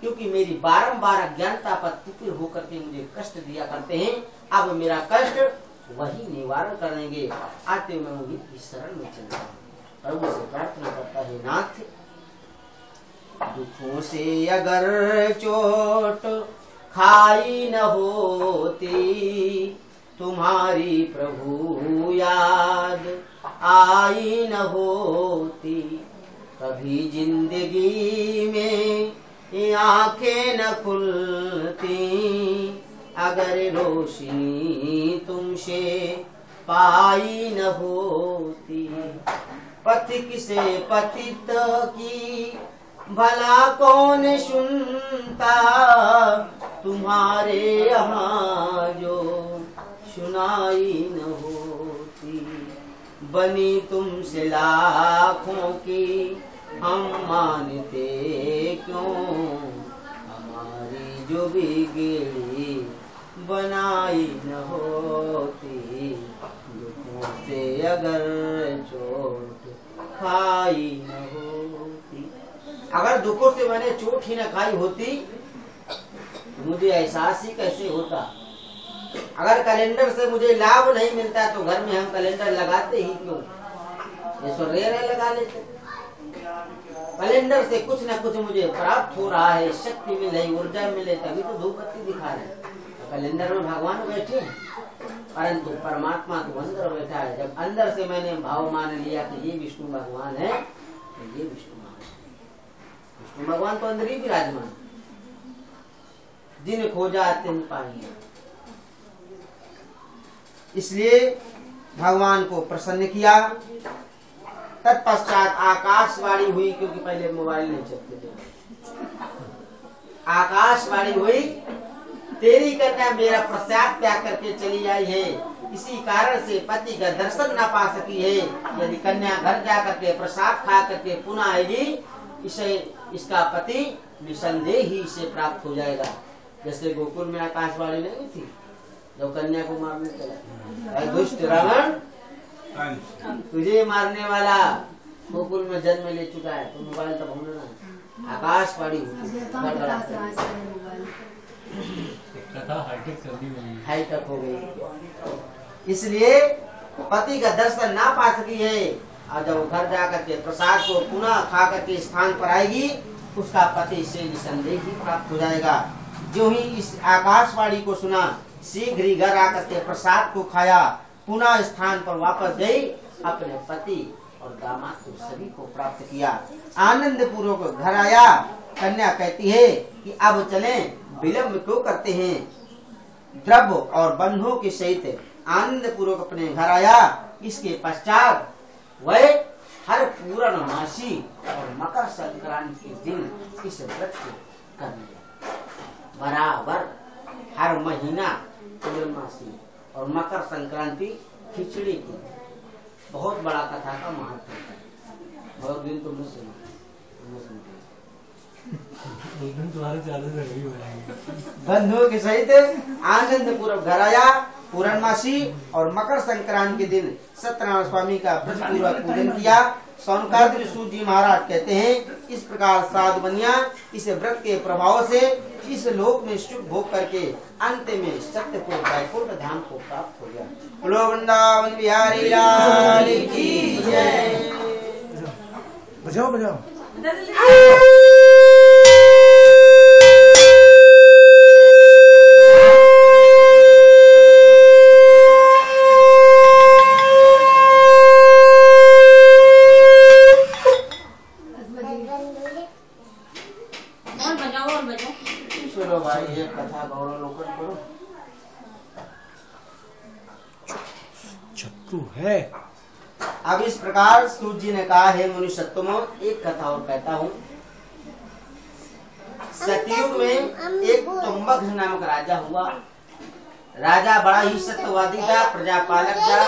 क्योंकि मेरी बारंबार अज्ञानता पर तिपिर होकर के मुझे कष्ट दिया करते हैं। अब मेरा कष्ट वही निवारण करेंगे। आते मैं उन्हीं की शरण में चलता हूँ। प्रभु से प्रार्थना करता है, नाथ दुखों से अगर चोट खाई न होती, तुम्हारी प्रभु याद आई न होती, कभी जिंदगी में आंखें न खुलती, अगर रोशनी तुमसे पाई न होती। पथिक से पतित की भला कौन सुनता, तुम्हारे यहाँ जो सुनाई न होती। बनी तुमसे लाखों की हम मानते क्यों, हमारी जो भी गेड़ी बनाई न होती। दुखों से अगर चोट खाई न होती, अगर दुखों से मैंने चोट ही न खाई होती मुझे एहसास ही कैसे होता। अगर कैलेंडर से मुझे लाभ नहीं मिलता तो घर में हम कैलेंडर लगाते ही क्यों, ये लगा लेते। कैलेंडर से कुछ न कुछ मुझे प्राप्त हो रहा है, शक्ति मिले, ऊर्जा मिले, तभी तो धूप बत्ती दिखा रहे। तो कैलेंडर में भगवान बैठे हैं, परंतु परमात्मा तो अंदर बैठा है। जब अंदर से मैंने भाव मान लिया कि ये विष्णु भगवान है, तो ये विष्णु भगवान तो अंदर ही विराजमान। जिन खोजा तिन पाई, इसलिए भगवान को प्रसन्न किया। तत्पश्चात आकाशवाणी हुई, क्योंकि पहले मोबाइल नहीं चलते थे। आकाशवाणी हुई, तेरी कन्या मेरा प्रसाद त्याग करके चली आई है, इसी कारण से पति का दर्शन न पा सकी है। यदि कन्या घर जा करके प्रसाद खा करके पुनः आएगी, इसे इसका पति निसंदेह ही इसे प्राप्त हो जाएगा। जैसे गोकुल में आकाशवाणी नहीं थी, जब कन्या को मारने चला, दुष्ट रावण तुझे मारने वाला गोकुल में जन्म ले चुका है, तो मोबाइल तब होना ना। आकाशवाणी हाईटेक हो गई, इसलिए पति का दर्शन ना पा सकी है। और जब घर जाकर के प्रसाद को पुनः खा करके स्थान पर आएगी, उसका पति से निसंदेह ही प्राप्त हो जाएगा। जो ही इस आकाशवाणी को सुना, शीघ्र ही घर आकर के प्रसाद को खाया, पुनः स्थान पर वापस गई, अपने पति और दामाद को सभी को प्राप्त किया। आनंद पूर्वक घर आया। कन्या कहती है कि अब चलें, विलम्ब क्यों करते हैं। द्रव्य और बंधुओं के सहित आनंद पूर्वक अपने घर आया। इसके पश्चात वह हर पूर्णमासी और मकर संक्रांति के दिन इस व्रत को करने लगा। बराबर हर महीना पूर्णमासी और मकर संक्रांति खिचड़ी की बहुत बड़ा कथा का महत्व है। बहुत दिन तुमने सुना, बंधुओं के सहित आनंद पूर्वक घर आया। पूर्णमासी और मकर संक्रांति के दिन सत्यनारायण स्वामी का व्रत पूर्वक पूजन किया। सौनकादि सूत जी महाराज कहते हैं इस प्रकार साधु बनिया इस व्रत के प्रभाव से इस लोक में सुख भोग करके अंत में सत्यपुर वैकुंठ धाम को प्राप्त हो गया। बोलो वृंदावन बिहारी लाल की जय। बजाओ बजाओ। चलो भाई एक कथा गौरवलोकन करो। चक्कू है। अब इस प्रकार सूत जी ने कहा है मुनि सत्तमो एक कथा और कहता हूँ। सतयुग में एक तुम्बक नामक राजा हुआ। राजा बड़ा ही सत्यवादी था, प्रजापालक था,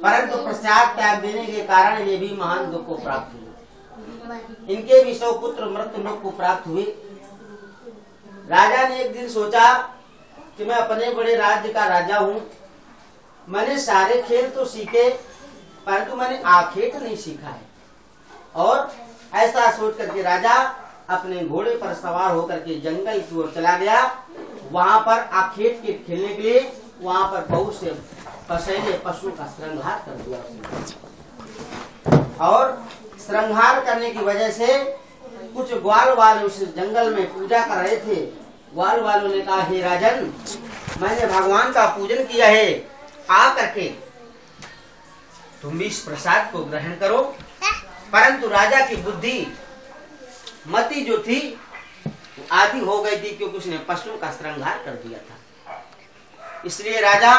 परंतु प्रसाद त्याग देने के कारण ये भी महान दुख को प्राप्त हुए। इनके भी 100 पुत्र मृत्यु लोक को प्राप्त हुए। राजा ने एक दिन सोचा कि मैं अपने बड़े राज्य का राजा हूँ, मैंने सारे खेल तो सीखे परंतु मैंने आखेट नहीं सीखा है। और ऐसा सोच करके राजा अपने घोड़े पर सवार होकर के जंगल की ओर चला गया। वहाँ पर आखेट के खेलने के लिए वहाँ पर बहुत से पसैले पशु का श्रृंगार कर दिया उसने। और श्रृंगार करने की वजह से कुछ ग्वाल वाले उस जंगल में पूजा कर रहे थे। ग्वाल वालों ने कहा हे राजन, मैंने भगवान का पूजन किया है, आ करके तुम भी इस प्रसाद को ग्रहण करो। परंतु राजा की बुद्धि मति जो थी आधी हो गई थी क्योंकि उसने पशुओं का श्रृंगार कर दिया था। इसलिए राजा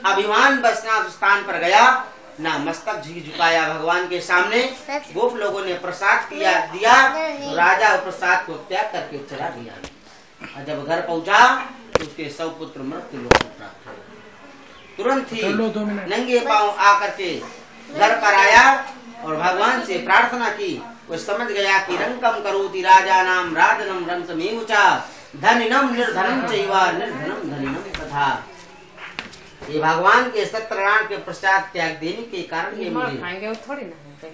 अभिमान बसनाथ स्थान पर गया, ना मस्तक झुकाया भगवान के सामने। गोप लोगों ने प्रसाद दिया तो राजा प्रसाद को त्याग करके चला गया। और जब घर पहुंचा तो उसके 100 पुत्र मृत्यु लोक को प्राप्त हुए। तुरंत ही नंगे पांव आकर के घर पर आया और भगवान से प्रार्थना की। वो समझ गया कि रंकम करोति राजा नाम राजनम रंकमेवचा धनिनम निर्धनम चैवा निर्धनम धनिनम तथा। ये भगवान के सत्यनारायण के प्रसाद त्याग देने के कारण ये मुझे थोड़ी ना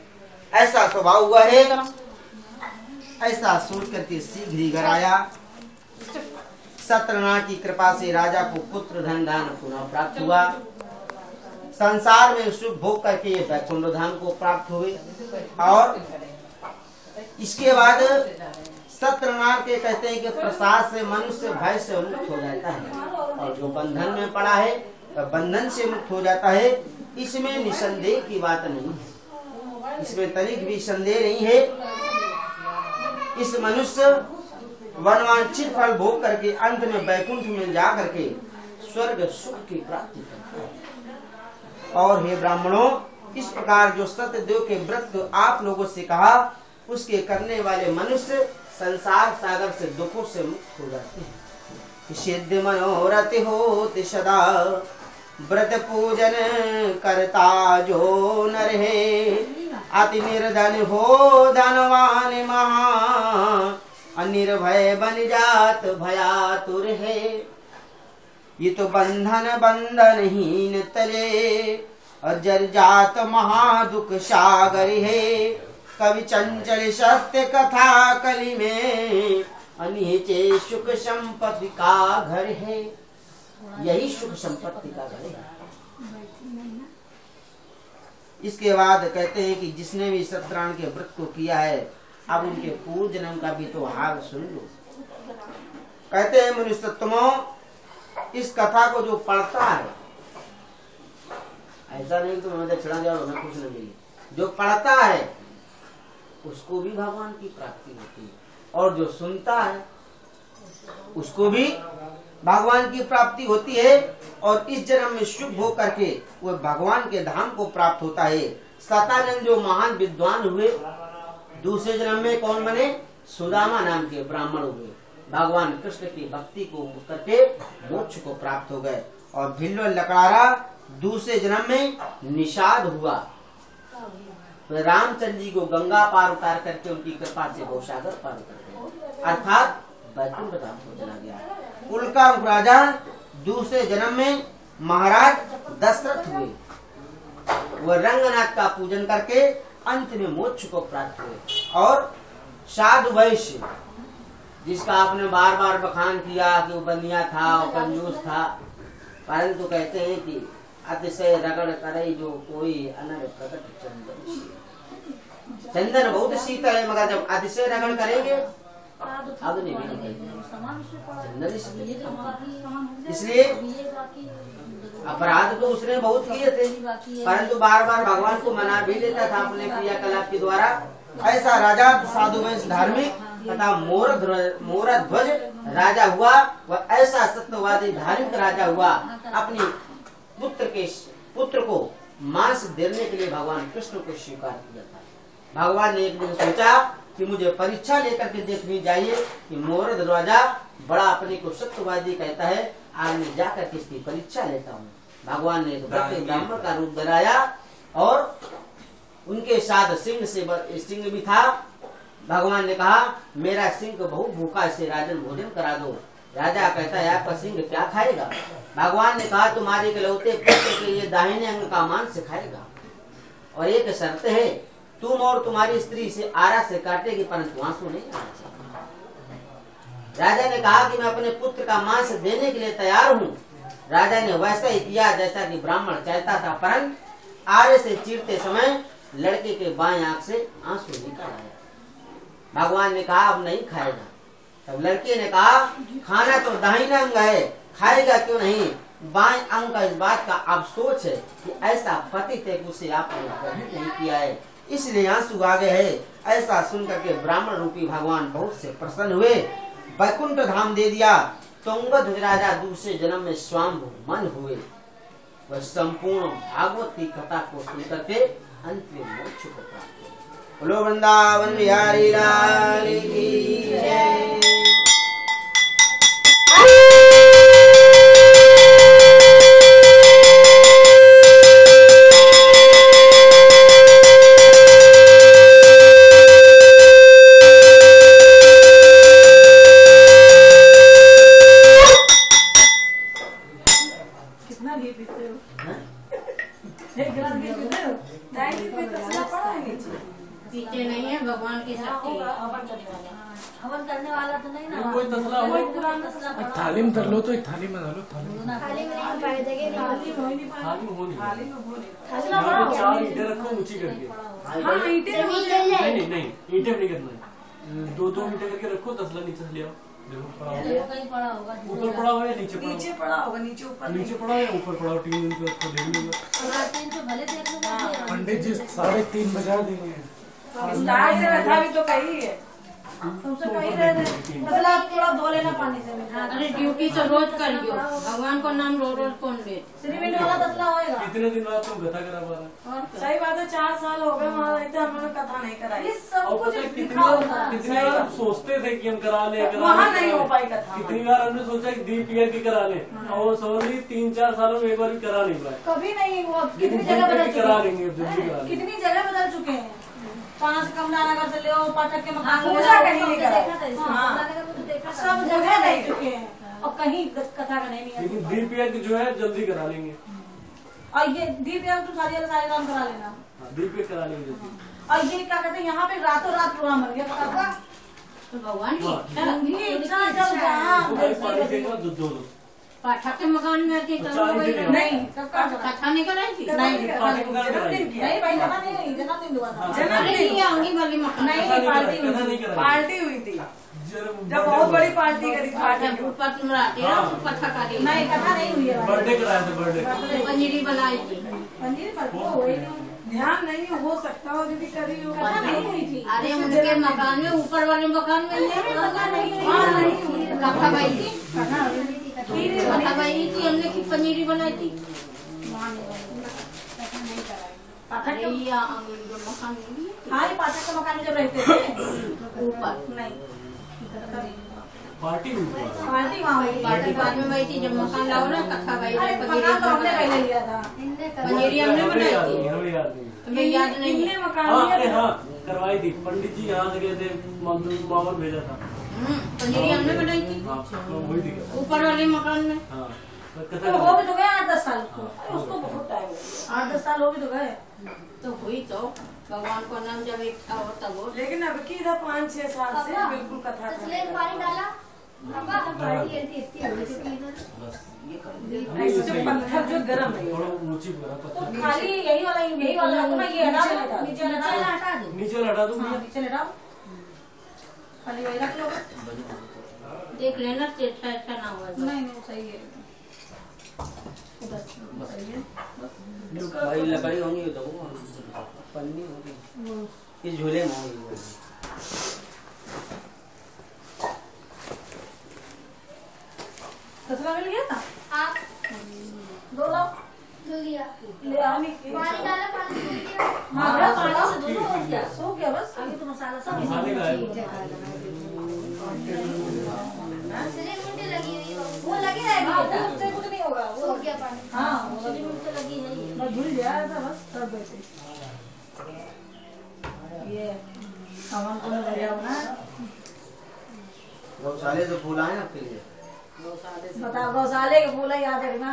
ऐसा स्वभाव हुआ है। ऐसा सोच करके शीघ्र ही घर आया। सत्यनारायण की कृपा से राजा को पुत्र धन दान पुनः प्राप्त हुआ। संसार में सुख भोग करके ये वैकुंठ धाम को प्राप्त हुए। और इसके बाद सत्यनारायण के कहते हैं कि प्रसाद से मनुष्य भय से मुक्त हो जाता है और जो बंधन में पड़ा है तो बंधन से मुक्त हो जाता है। इसमें निसंदेह की बात नहीं है, इसमें तनिक भी संदेह नहीं है। इस मनुष्य वनवांछित फल भोग करके अंत में वैकुंठ में जा करके स्वर्ग सुख की प्राप्ति करता है। और हे ब्राह्मणों, इस प्रकार जो सत्यदेव के व्रत आप लोगों से कहा उसके करने वाले मनुष्य संसार सागर से दुखों से मुक्त हो जाते हैं। सिद्ध मनोरथ होते सदा व्रत पूजन करता जो नर है। अति निर्धन हो धनवान महा अनिर्भय बन जात भयातुर है। ये तो बंधन बंधनहीन तले और जर जात महादुख सागर है। कवि चंचल सत्य कथा कली में अनिचे सुख संपत्ति का घर है। यही सुख संपत्ति का घर है। इसके बाद कहते हैं कि जिसने भी सत्यनारायण के व्रत को किया है अब उनके पूर्व जन्म का भी तो हाल सुन लो। कहते हैं मनुष्योत्तमों, इस कथा को जो पढ़ता है, ऐसा नहीं तो मैं दक्षिणा जाओ मैं कुछ नहीं, जो पढ़ता है उसको भी भगवान की प्राप्ति होती है और जो सुनता है उसको भी भगवान की प्राप्ति होती है। और इस जन्म में सुख भोग करके वो भगवान के धाम को प्राप्त होता है। सतानंद जो महान विद्वान हुए दूसरे जन्म में कौन बने? सुदामा नाम के ब्राह्मण हुए। भगवान कृष्ण की भक्ति को करके मोक्ष को प्राप्त हो गए। और भिल्लो लकड़ारा दूसरे जन्म में निषाद हुआ। तो रामचंद्र जी को गंगा पार उतार करके उनकी कृपा से गौसागर पार करके अर्थात वैकुंठ धाम को चला गया। उल्का राजा दूसरे जन्म में महाराज दशरथ हुए। वह रंगनाथ का पूजन करके अंत में मोक्ष को प्राप्त हुए। और साधु वैश्य जिसका आपने बार बार बखान किया कि वो बनिया था, वो कंजूस था, परंतु कहते हैं कि अतिशय रगड़ करे जो कोई अनर प्रकट चंदन। चंदन बहुत शीतल है, मगर जब अतिशय रगड़ करेंगे अब नहीं चंदन। इसलिए अपराध तो उसने बहुत किए थे, परंतु बार बार भगवान को मना भी लेता था अपने क्रियाकलाप के द्वारा। ऐसा राजा साधु वंश धार्मिक तथा मोर ध्वज राजा हुआ, वह ऐसा सत्यवादी धार्मिक राजा हुआ। अपनी पुत्र को मांस देने के लिए भगवान कृष्ण को स्वीकार किया था। भगवान ने एक दिन सोचा कि मुझे परीक्षा लेकर के देखनी चाहिए कि मोर राजा बड़ा अपने को सत्यवादी कहता है, आज मैं जाकर के इसकी परीक्षा लेता हूँ। भगवान ने ब्राह्मण का रूप धराया और उनके साथ सिंह भी था। भगवान ने कहा मेरा सिंह बहुत भूखा, इसे राजन भोजन करा दो। राजा कहता है आपका सिंह क्या खाएगा? भगवान ने कहा तुम्हारे इकलौते पुत्र के ये दाहिने अंग का मांस खाएगा, और एक शर्त है तुम और तुम्हारी स्त्री इसे आरा से काटेगी, परंतु आंसू नहीं आना चाहिए। राजा ने कहा कि मैं अपने पुत्र का मांस देने के लिए तैयार हूँ। राजा ने वैसा ही किया जैसा कि ब्राह्मण चाहता था, परंतु आरे से चीरते समय लड़के के बाएं आंख से आंसू निकल आया। भगवान ने कहा अब नहीं खाएगा। तब लड़के ने कहा खाना तो दाहिना अंग है, खाएगा क्यों नहीं? बाएं अंग का इस बात का अफसोस है कि ऐसा पतित है उसे आपने ग्रहण नहीं किया है, इसलिए आंसू आ गए है। ऐसा सुनकर के ब्राह्मण रूपी भगवान बहुत से प्रसन्न हुए, वैकुंठ धाम दे दिया। तुंगध्वज राजा दूसरे जन्म में स्वाम्भु मन हुए। वह संपूर्ण भागवत की कथा को सुनकर के अंत में मोक्ष को प्राप्त हुए। बोलो वृंदावन बिहारी लाल की जय। पीछे नहीं है भगवान की शक्ति। हवन करने वाला तो नहीं ना, कोई तसला हो, एक थाली में धर लो तो एक थाली में डालो। थाली में नहीं पाए जगह थाली में हो नहीं, थाली चार ईंटें रखो ऊंची करके। हाँ ईंटें नहीं नहीं ईंटें नहीं करना है, दो ईंटें करके रखो, तसला नीचे से ले आओ। देखो पड़ा होगा, ऊपर पड़ा हो या नीचे पड़ा? नीचे पड़ा होगा, नीचे ऊपर नीचे पड़ा या ऊपर पड़ा? टीन पे उसको देख लूंगा। पंडित जी 3:30 बजा देंगे। विस्तार से रखा भी तो कही है, तुमसे कही रहे थे मतलब थोड़ा धो लेना पानी से। अरे ड्यूटी तो रोज करियो, भगवान को नाम रोज रोज कौन ले? श्रीमिंड वाला तसला होएगा। कितने दिन बाद तुम कथा करा पा रहे? और सही बात है, 4 साल हो गए वहाँ रहते, हमने कथा नहीं कराई। ये सब और कुछ पता है लिखा होता है। कितनी बार हम सोचते थे कि हम करा ले, वहाँ नहीं हो पाई कथा। कितनी बार हमने सोचा कि दीप ईयर की करा ले, और समझ ली 3-4 सालों में एक बार भी करा नहीं पाए। कभी नहीं, वो लेकिन कितनी जगह बदल करा चुके लेंगे, जल्दी करा हैं, लेंगे। कितनी जगह बदल चुके हैं। 5 कमला नगर से ले पाठक के मकान में पूजा कहीं नहीं करा। सब जगह रह चुके हैं और कहीं कथा का नहीं है। लेकिन दीप ईयर की जो है जल्दी करा लेंगे। और ये दीप यार तुम सारे काम करा लेना। दीप ईयर करा लेंगे जल्दी। और ये क्या कहते हैं यहाँ पे रातों रात प्रोग्राम बन गया कथा का। तो भगवान की ये इतना जब जहाँ दो पाठक के मकान में आके नहीं कथा नहीं कराई थी? नहीं जन्मदिन किया। नहीं भाई जमा नहीं हुई, जन्मदिन हुआ था। अरे ये आंगी वाली मकान नहीं पार्टी हुई कथा नहीं थी। करा पार्टी हुई थी, जब बहुत बड़ी पार्टी करी थी। जब ऊपर तुम रहते हो तो कथा करी नहीं कथा नहीं हुई है। बर्थडे कराया था, बर्थडे पंजीरी बनाई थी। पंजीरी पर वो हुई नहीं, ध्यान नहीं हो सकता हो यदि करी हो। कथा नहीं हुई थी। अरे उनके मकान में, ऊपर वाले मकान में कथा नहीं हुई। हाँ नहीं हुई। कथा भाई थी, कथा हुई थी। कथा भाई थी, हमने की पंजीरी बनाई थी। पाठक अरे ये जो मकान में हाँ ये पाठक के मकान में जब रहते थे ऊपर नहीं पार्टी हुई थी। पार्टी वहाँ हुई। पार्टी बाद में भाई थी, जब मकान लाओ ना कथा भाई अरे मकान तो हमने पहले लिया था। पंजीरी हमने हमें बनाई याद थी, नहीं, हमें याद नहीं। तुम्हें याद नहीं कितने है? मकान हाँ लिया अरे था? हाँ करवाई थी, पंडित जी यहाँ से गए थे, मामन भेजा था। पंजीरी हमने बनाई थी हाँ वही थी। ऊपर वाले मकान में। हाँ तो हो भी तो गए 8-10 साल को, उसको बहुत टाइम हो गया, 8-10 साल हो भी तो गए। तो हुई तो भगवान को नाम जब एक था वो तब वो। लेकिन अब की इधर 5-6 साल से बिल्कुल कथा तसले में पानी डाला पापा पानी इतनी हो गई थी बस ये कर ऐसे जो पत्थर जो गर्म है थोड़ा ऊंची करा तो पत्थर खाली यही वाला रखो ना, ये हटा दो, नीचे हटा दो, नीचे लटा दूं हाँ नीचे हटाओ, खाली वही रख लो। देख लेना अच्छा ना हुआ तो। नहीं सही है, बस सही है। भाई लकड़ी होंगी तो पन्नी होगी, ये झूले में होगी। तसला मिल गया था, आप 2 लाओ धुल दिया ले आने के। पानी डाला पानी धुल गया हाँ बस पानी से धो हो गया, सो गया बस। अभी तो मसाला सब मसाले का है सिरे मुंडे लगी हुई है वो लगी रहेगी बेटा, उससे कुछ नहीं होगा वो। हो गया पानी हाँ वो सिरी में तो लगी है ये। बस धुल जाए था बस सब वैसे। ये सामान को बढ़िया होना है। गौशाले से फूल आए ना आपके लिए। बताओ गौशाले के फूल याद है ना।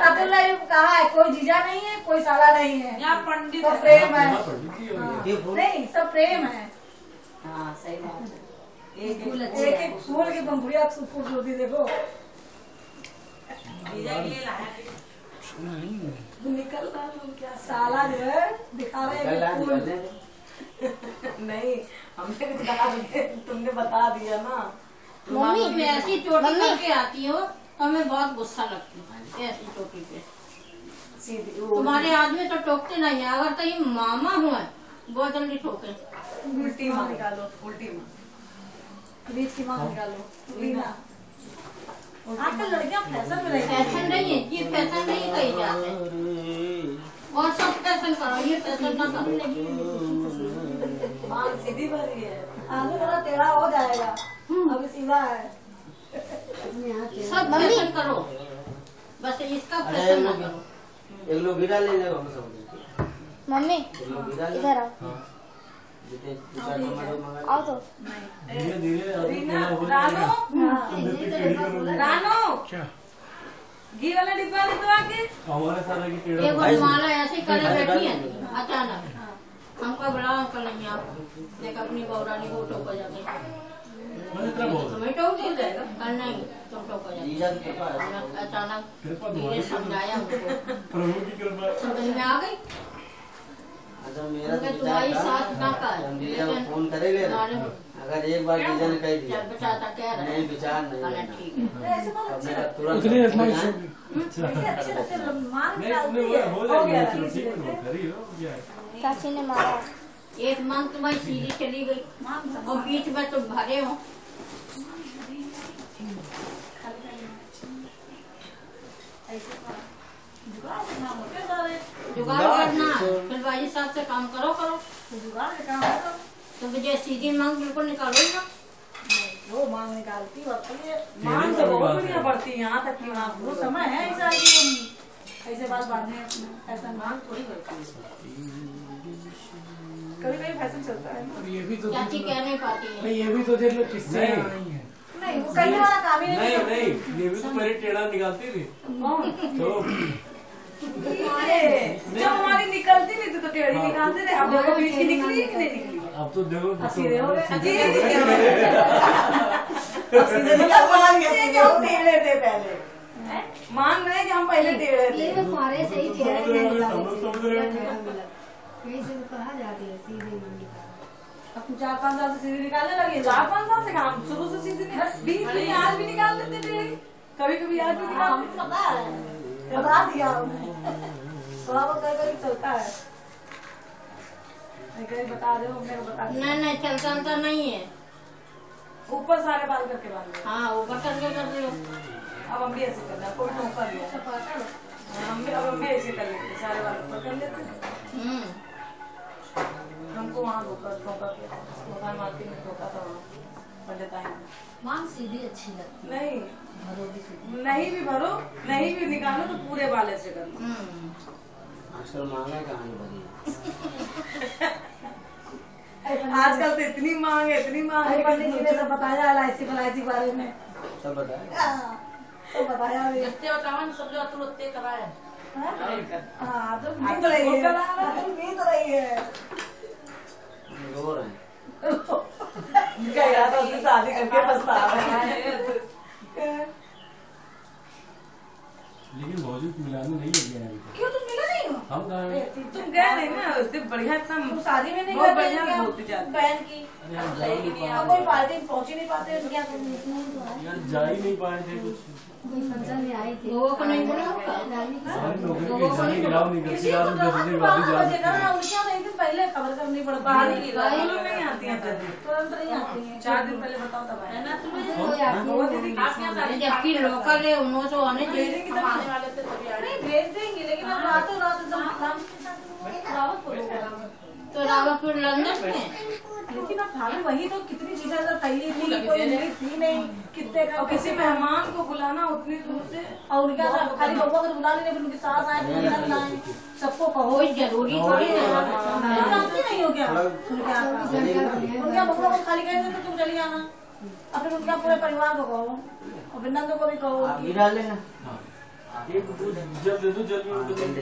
अब्दुल्ला ने कहा है कोई जीजा नहीं है, कोई साला नहीं है, यहाँ पंडित सब प्रेम है। पंडित जी हो गया। ये फूल नहीं सब प्रेम है। हाँ सही बात है। एक एक फूल की पंखुड़िया खूबसूरती देखो। निकल रहा है क्या साला जो है दिखा रहे हैं फूल। नहीं हमने कुछ कहा नहीं, तुमने बता दिया ना। मम्मी मैं ऐसी चोटी करके आती हूँ तो हमें बहुत गुस्सा लगती है ऐसी चोटी पे। सीधी तुम्हारे आदमी तो टोकते नहीं है, अगर तो ये मामा हुआ बहुत जल्दी ठोके। उल्टी माँ निकालो, उल्टी माँ बीच की माँ निकालो। रीना आजकल लड़कियाँ फैशन में रहती हैं। फैशन नहीं है ये, फैशन नहीं कही जाते हैं। और सब फैशन करो, ये फैशन ना करो। माँ सीधी भरी है। आगे थोड़ा टेढ़ा हो जाएगा, अभी सीधा है। सब फैशन करो, बस इसका फैशन ना करो। एक लोग गिरा ले जाओ हम सब। मम्मी एक लोग गिरा ले। इधर आओ हाँ। जितने 2-4 टमाटर मंगा आओ तो धीरे धीरे रीना रानो रानो क्या घी वाला डिब्बा दे दो आके। हमारे सारा की टेढ़ा एक बार माला ऐसे करे बैठी है अचानक, हमको बड़ा अंकल नहीं आप देख अपनी बौरानी को टोका जाके मैंने इतना बहुत तुम्हें टोक दिया जाएगा कल नहीं तुम टोका जाके। जीजा की कृपा है। अचानक कृपा धीरे समझाया हमको, प्रभु की कृपा। समझ में आ गई। अच्छा मेरा तो तुम्हारी विचार सास था ना का कि हम जीजा को फोन करेंगे ना, अगर एक बार जीजा ने कह दिया चल बचाता कह रहा नहीं विचार नहीं है लेना। ठीक है। ऐसे बहुत अब अच्छे मेरा तुरंत उतनी आजमाइश हाँ? होगी। ऐसे अच्छे लगते हैं, मान नहीं डालती नहीं है। हो हो गया जाएगा, चलो ठीक ठीक है, कर ही लो क्या है। चाची ने मारा एक मांग तुम्हारी सीधी चली गई और बीच में तुम भरे हो। जुगाड़ करना फिर भाई साहब से काम करो जुगाड़ का काम है तो मुझे सीधी मांग बिल्कुल निकालो ही ना। तो वो मांग निकालती होती है। मांग तो बहुत बढ़िया पड़ती है, यहाँ तक की मांग वो समय है ऐसा कि हम ऐसे बात बांधने अपना ऐसा मांग थोड़ी करती है। कभी कभी फैशन चलता है। और ये भी तो चाची देख कह लो, नहीं पाती है। नहीं ये भी तो देख लो किससे नहीं। नहीं है। नहीं वो कहीं वाला काम ही नहीं करती। नहीं ये भी तो पहले टेढ़ा निकालती थी तो जब हमारी निकलती नहीं थी तो टेढ़ी निकालते थे। अब देखो बीच की निकली कि नहीं निकली। अब तो देखो अब सीधे हो गए। सीधे सीधे हो गए। अब सीधे मतलब मान गए कि हम टेढ़े थे पहले। मान रहे हैं कि हम पहले टेढ़े थे। ये में फुहारे से ही टेढ़े समझ नहीं रहे हो, निकाले समझ रहे हो। यही से तो कहा जाती है सीधे नहीं निकाला। अब तुम 4-5 साल से सीधे निकालने लगे। 4-5 साल से काम शुरू से सीधे नहीं, बीच में आज भी निकाल देते टेढ़ी, कभी कभी आज भी निकाल हमको पता है, बता दिया हमने। थोड़ा बहुत कहीं कहीं चलता है। मैं कहीं बता दो, मेरे को बता दो। नहीं चलता नहीं है। ऊपर सारे बाल करके बांध दो। हाँ ऊपर करके कर रहे हो। अब हम भी ऐसे करना, कोई टोका दिया अब हम भी ऐसे कर लेते, सारे बाल ऊपर कर लेते। हमको वहाँ धोखा किया, दुकान मार्केट में धोखा था वहाँ पंडित आए। मांग सीधी अच्छी लगती नहीं भरो भी सीधी। नहीं भी भरो, नहीं भी निकालो तो पूरे बाल ऐसे करना। आजकल महंगा कहानी भरी है। आजकल तो इतनी मांग है, इतनी मांग है। पंडित जी ने सब बताया LIC के बारे में। सब बताए तो बताया भी। जितने बतावन सब जो तुम उतने कराए। हाँ तो बीत रही है, तो बीत रही है। रो रहे हैं। कह रहा था उसकी शादी करके पछता रहा है। लेकिन मौजूद मिलाने नहीं लग गया अभी तक। क्यों तुम मिले नहीं हो? हम कहाँ हैं? तुम गए नहीं ना, उससे बढ़िया तुम एकदम शादी में नहीं बहुत गए बढ़िया क्या? बोलती जाती। बहन की अरे हम जा ही नहीं और पाए। कोई पार्टी पहुंच ही नहीं पाते क्या तुम? यार जा ही नहीं पाए थे कुछ। फंक्शन में आई थी लोगों को नहीं बोला होगा। हमारी नौकरी के एग्जाम के खिलाफ नहीं करती किसी यार, को 10 दिन बाद ही जा सकते हैं। उनके यहाँ एक दिन पहले खबर करनी पड़ती बाहर है। नहीं लोग नहीं आती हैं जल्दी। तुरंत नहीं आती है। 4 दिन पहले बताओ तब आए। है ना तुम्हें कोई आती वो है दीदी आपके यहाँ सारी जबकि लोकल है उन्होंने तो आने चाहिए हम आने वाले थे तभी आए। नहीं भेज देंगे लेकिन अब रातों रात एकदम काम रावत को तो रावतपुर लंदन में लेकिन अब भाभी वही तो कितनी चीजें अगर पहले थी कोई नहीं थी नहीं कितने और किसी मेहमान को बुलाना उतनी दूर से और उनके साथ खाली बबुआ को बुला लेने फिर उनकी सास आए फिर ननद आए सबको कहो कोई जरूरी थोड़ी है। जानती नहीं हो क्या उनके यहाँ उनके बबुआ को खाली कह देते तुम चली आना और फिर उनका पूरे परिवार को कहो और फिर नंदों को भी कहो आप भी डाल लेना। एक दूध जब दे दो जल में उनको दे दो।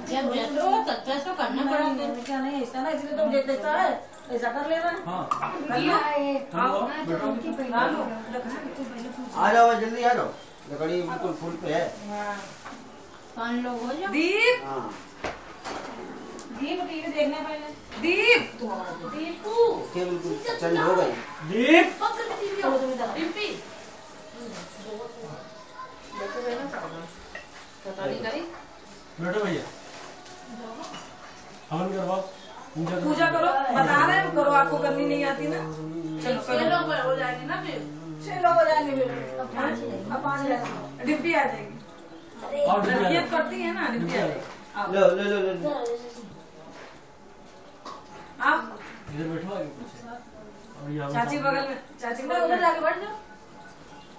जब जैसे हो तब ऐसा करना पड़ेगा। क्या नहीं ऐसा ना इसलिए तुम जैसा है ऐसा कर लेना हाँ आ जाओ जल्दी आ जाओ, लकड़ी बिल्कुल फुल पे है। 5 लोग हो जाओ। दीप हाँ दीप टीवी देखने पहले दीप के बिल्कुल चंद हो गई। दीप बैठो भैया, हवन करवाओ, पूजा करो, बता रहे हैं करो, आपको करनी नहीं आती ना। चलो करो, हो जाएंगे ना फिर 6 लोग हो जाएंगे फिर अब 5 जाएंगे डिब्बी आ जाएगी। और डिब्बी आ लड़कियां जाओ। करती है ना, डिब्बी आ जाएगी। आओ। लो लो लो लो आप इधर बैठो आगे पीछे। और यहाँ चाची बगल में, चाची मैं बगल उधर में जाके बैठ जाओ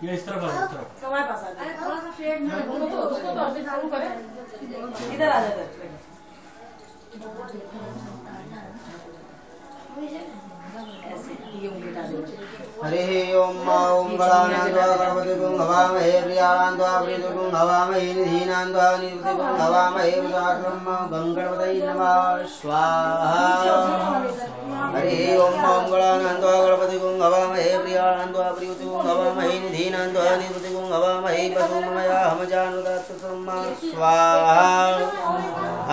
ये इस तरफ आ जाओ, इस तरफ। तुम्हारे पास आ जाए। थोड़ा सा शेड ना उसको तो अभी चालू करें इधर आ जाए। ऐसे ये उंगली डालेंगे। हरे ओम ओम गणानान्त्वा गणपतिगुं हवामहे प्रियाणान्त्वा प्रीतिगुं हवामहे निधीनान्त्वा निवृत्तिगुं हवामहे विजात्रं गङ्गणपतये नमः स्वाहा। हरे ओम गणानान्त्वा गणपतिगुं हवामहे प्रियाणान्त्वा प्रीतिगुं हवामहे निधीनान्त्वा निवृत्तिगुं हवामहे पशुमयाहमजानुदात्तम् स्वाहा।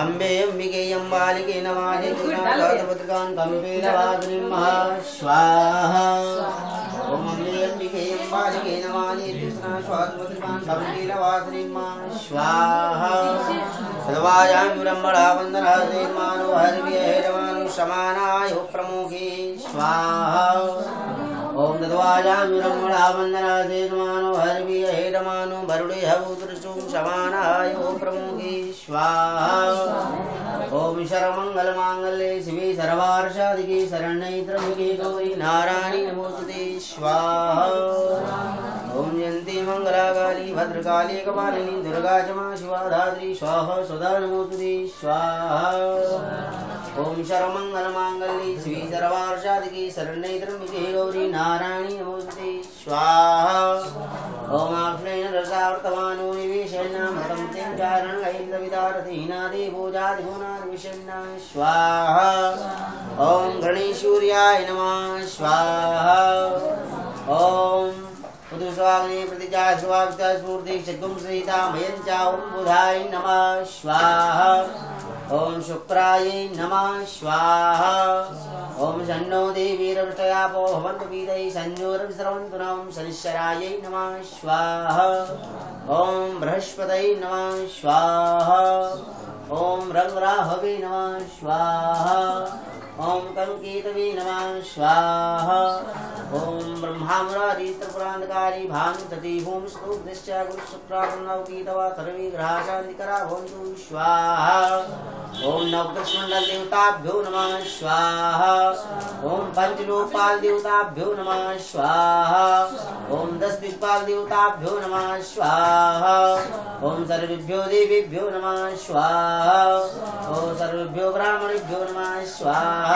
अम्बे अम्बिके अम्बालिके नमाजे कृष्णाभद्रकान् कम्पीलवादिनीं स्वाहा। ओम अम्बे अम्बिके अम्बालिके नमाजे कृष्णाभद्रकान् कम्पीलवादिनीं स्वाहा। सदवायां ब्रह्मणा वन्दनादे मानो हरिभ्येरमानु समानायो प्रमुखे स्वाहा। ओम तद्वायां ब्रह्मणा वन्दनादे मानो हरिभ्येरमानु वरुणे हवुदृशुं समानायो प्रमुखे स्वाहा। ओम सर्वमंगलमांगल्ये शिवे सर्वार्षाधिके शरण्ये त्र्यंबके गौरी नारायणी नमोस्तुते स्वाहा। ओम जयंती मंगलाकाली भद्रकाली कपालिनी दुर्गा च मा शिवा धात्री स्वाहा सदा नमोस्तुते स्वाहा। ओम सर्वमंगलमांगल्ये शिवे सर्वार्षाधिके शरण्ये त्र्यंबके गौरी नारायणी नमोस्तुते स्वाहा। ओम आप्नेन रसावर्तमानो निवेशेन मतं तें चारण लैलविदारतीना देवो जातिगुणार्विषन्ना स्वाहा। ओम गणेशूर्याय नमः स्वाहा। ओम पुदुस्वाग्ने प्रतिजा स्वागता स्फूर्ति शक्तुं सहिता मयञ्चा ओम बुधाय नमः स्वाहा। ओम शुक्राय नमः स्वाहा। ओम शन्नो देवीरवृष्टयापो भवन्तु पीतये संयोरविस्रवन्तु नः शनिश्चरायै नमः स्वाहा। ओम बृहस्पतये नमः स्वाहा। ओम रंगराहवे नमः स्वाहा। ओम कंकेतवे नमः स्वाहा। ओम ब्रह्मामुरारी त्रिपुरांधकारी भानुतति भूम स्तुभ्यश्च गुरुशुक्रावन्नवकीतवा सर्वे ग्रहा शान्तिकरा भवन्तु स्वाहा। ओम नवदशमण्डल देवताभ्यो नमः स्वाहा। ओम पंचलोकपाल देवताभ्यो नमः स्वाहा। ओम 10 दिक्पाल देवताभ्यो नमः स्वाहा। ओम सर्वेभ्यो देवेभ्यो नमः स्वाहा। ओम सर्वेभ्यो ब्राह्मणेभ्यो नमः स्वाहा।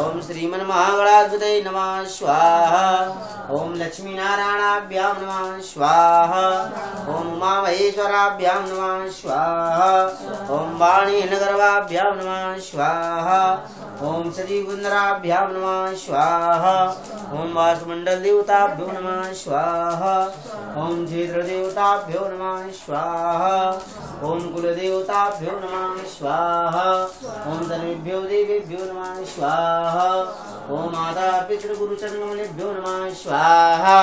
ओम श्रीमन्महागणाधिपतये नमः स्वाहा। स्वाहा। ओम लक्ष्मी नारायणाभ्यां नमः स्वाहा। ओम उमा महेश्वराभ्यां नमः स्वाहा। ओम वाणी नगरवाभ्यां नमः स्वाहा। ओम सजीवुंदराभ्यां नमः स्वाहा। ओम वासुमंडल देवताभ्यो नमः स्वाहा। ओम क्षेत्र देवताभ्यो नमः स्वाहा। ओम कुल देवताभ्यो नमः स्वाहा। ओम सर्वेभ्यो देवेभ्यो नमः स्वाहा। ओम माता पितृ गुरु चरणकमलेभ्यो नमः स्वाहा।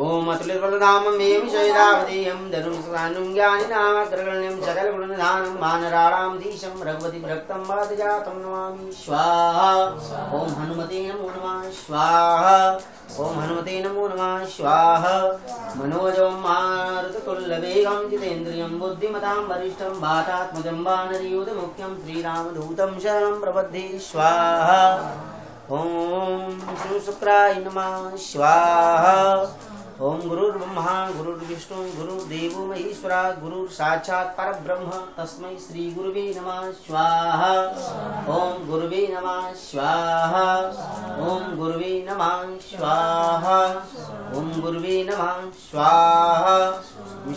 ओम अतुलितबलधाममेव शैदावधेयं धनुं सुखानुं ज्ञानिनामग्रगण्यं सकलगुणनिधानं वानराणामधीशं रघुपति भक्तं वादजातं नमामि स्वाहा। ओम हनुमते नमो नमः स्वाहा। ओम हनुमते नमो नमः स्वाहा। मनोजवं मारुततुल्यवेगं जितेन्द्रियं बुद्धिमतां वरिष्ठं वातात्मजं वानरयूथमुख्यं श्रीरामदूतं शरणं प्रपद्ये स्वाहा। ओम श्री शुक्राय नमः स्वाहा। ओम गुरुर्ब्रह्मा गुरुर्विष्णु गुरुर्देवो महेश्वरा गुरुः साक्षात् परब्रह्म तस्मै श्री गुरुवे नमः स्वाहा। ओम गुरुवे नमः स्वाहा। ओम गुरुवे नमः स्वाहा। ओम गुरुवे नमः स्वाहा।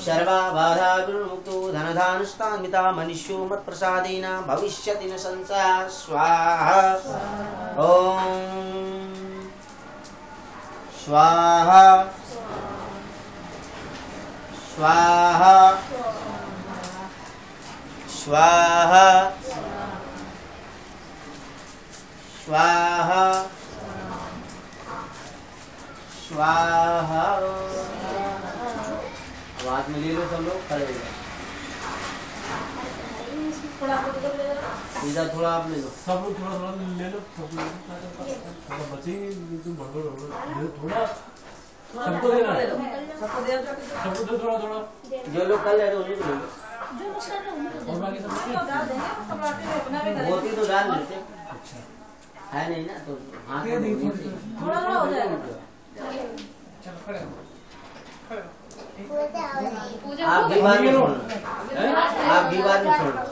सर्वा बाधा विमुक्तो धनधानुष्ठान्विता मनुष्यो मत्प्रसादेन भविष्यति न संशयः स्वाहा। ओम स्वाहा स्वाहा स्वाहा स्वाहा स्वाहा। आवाज में ले लो सब लोग, खड़े हो जाओ। सीधा थोड़ा आप ले लो, सब लोग थोड़ा थोड़ा ले लो, सब लोग बचेंगे तुम भड़बड़ थोड़ा सबको देना है, सबको दे थोड़ा थोड़ा। जो लोग कर ले रहे उन्हीं को ले लो, और बाकी सब होती तो डाल देते है नहीं ना, तो हाथ में थोड़ा थोड़ा हो जाएगा। आप भी बाद में छोड़ना, आप भी बाद में छोड़ना।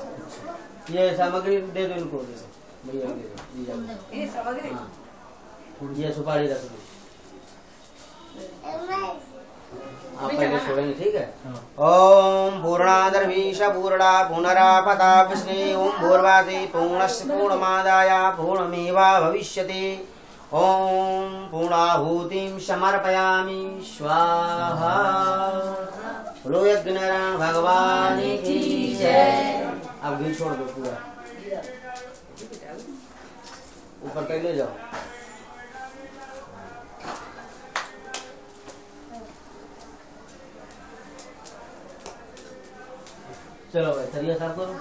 ये सामग्री दे दो इनको, दे दो भैया, दे दो ये सामग्री, ये सुपारी रख दो। आप पहले छोड़ेंगे, ठीक है। ओम पूर्णादर्भीश पूर्णा पुनरापता विष्णे ओम भूर्वासे पूर्णस्य पूर्णमादाय पूर्णमेवा भविष्यति। ओम पूर्णाहुतिं समर्पयामि स्वाहा। बोलो यज्ञनारायण भगवान की जय। अब घी छोड़ दो पूरा, ऊपर तक ले जाओ। चलो भाई सरिया साफ करो,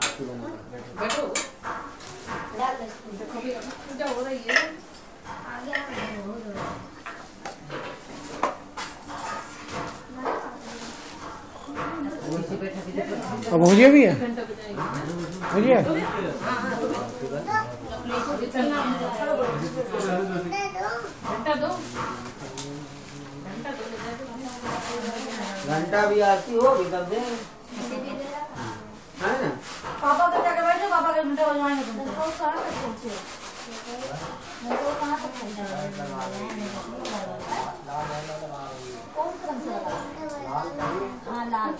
आपकी बना बैठो पूजा हो रही है। अब भुजिया भी है, भुजिया घंटा भी आरती होगी तब दे, है ना। पापा का जाके बैठो, पापा का घंटा बजवाएंगे तुम। कौन सा रंग से लगा? हाँ लाल।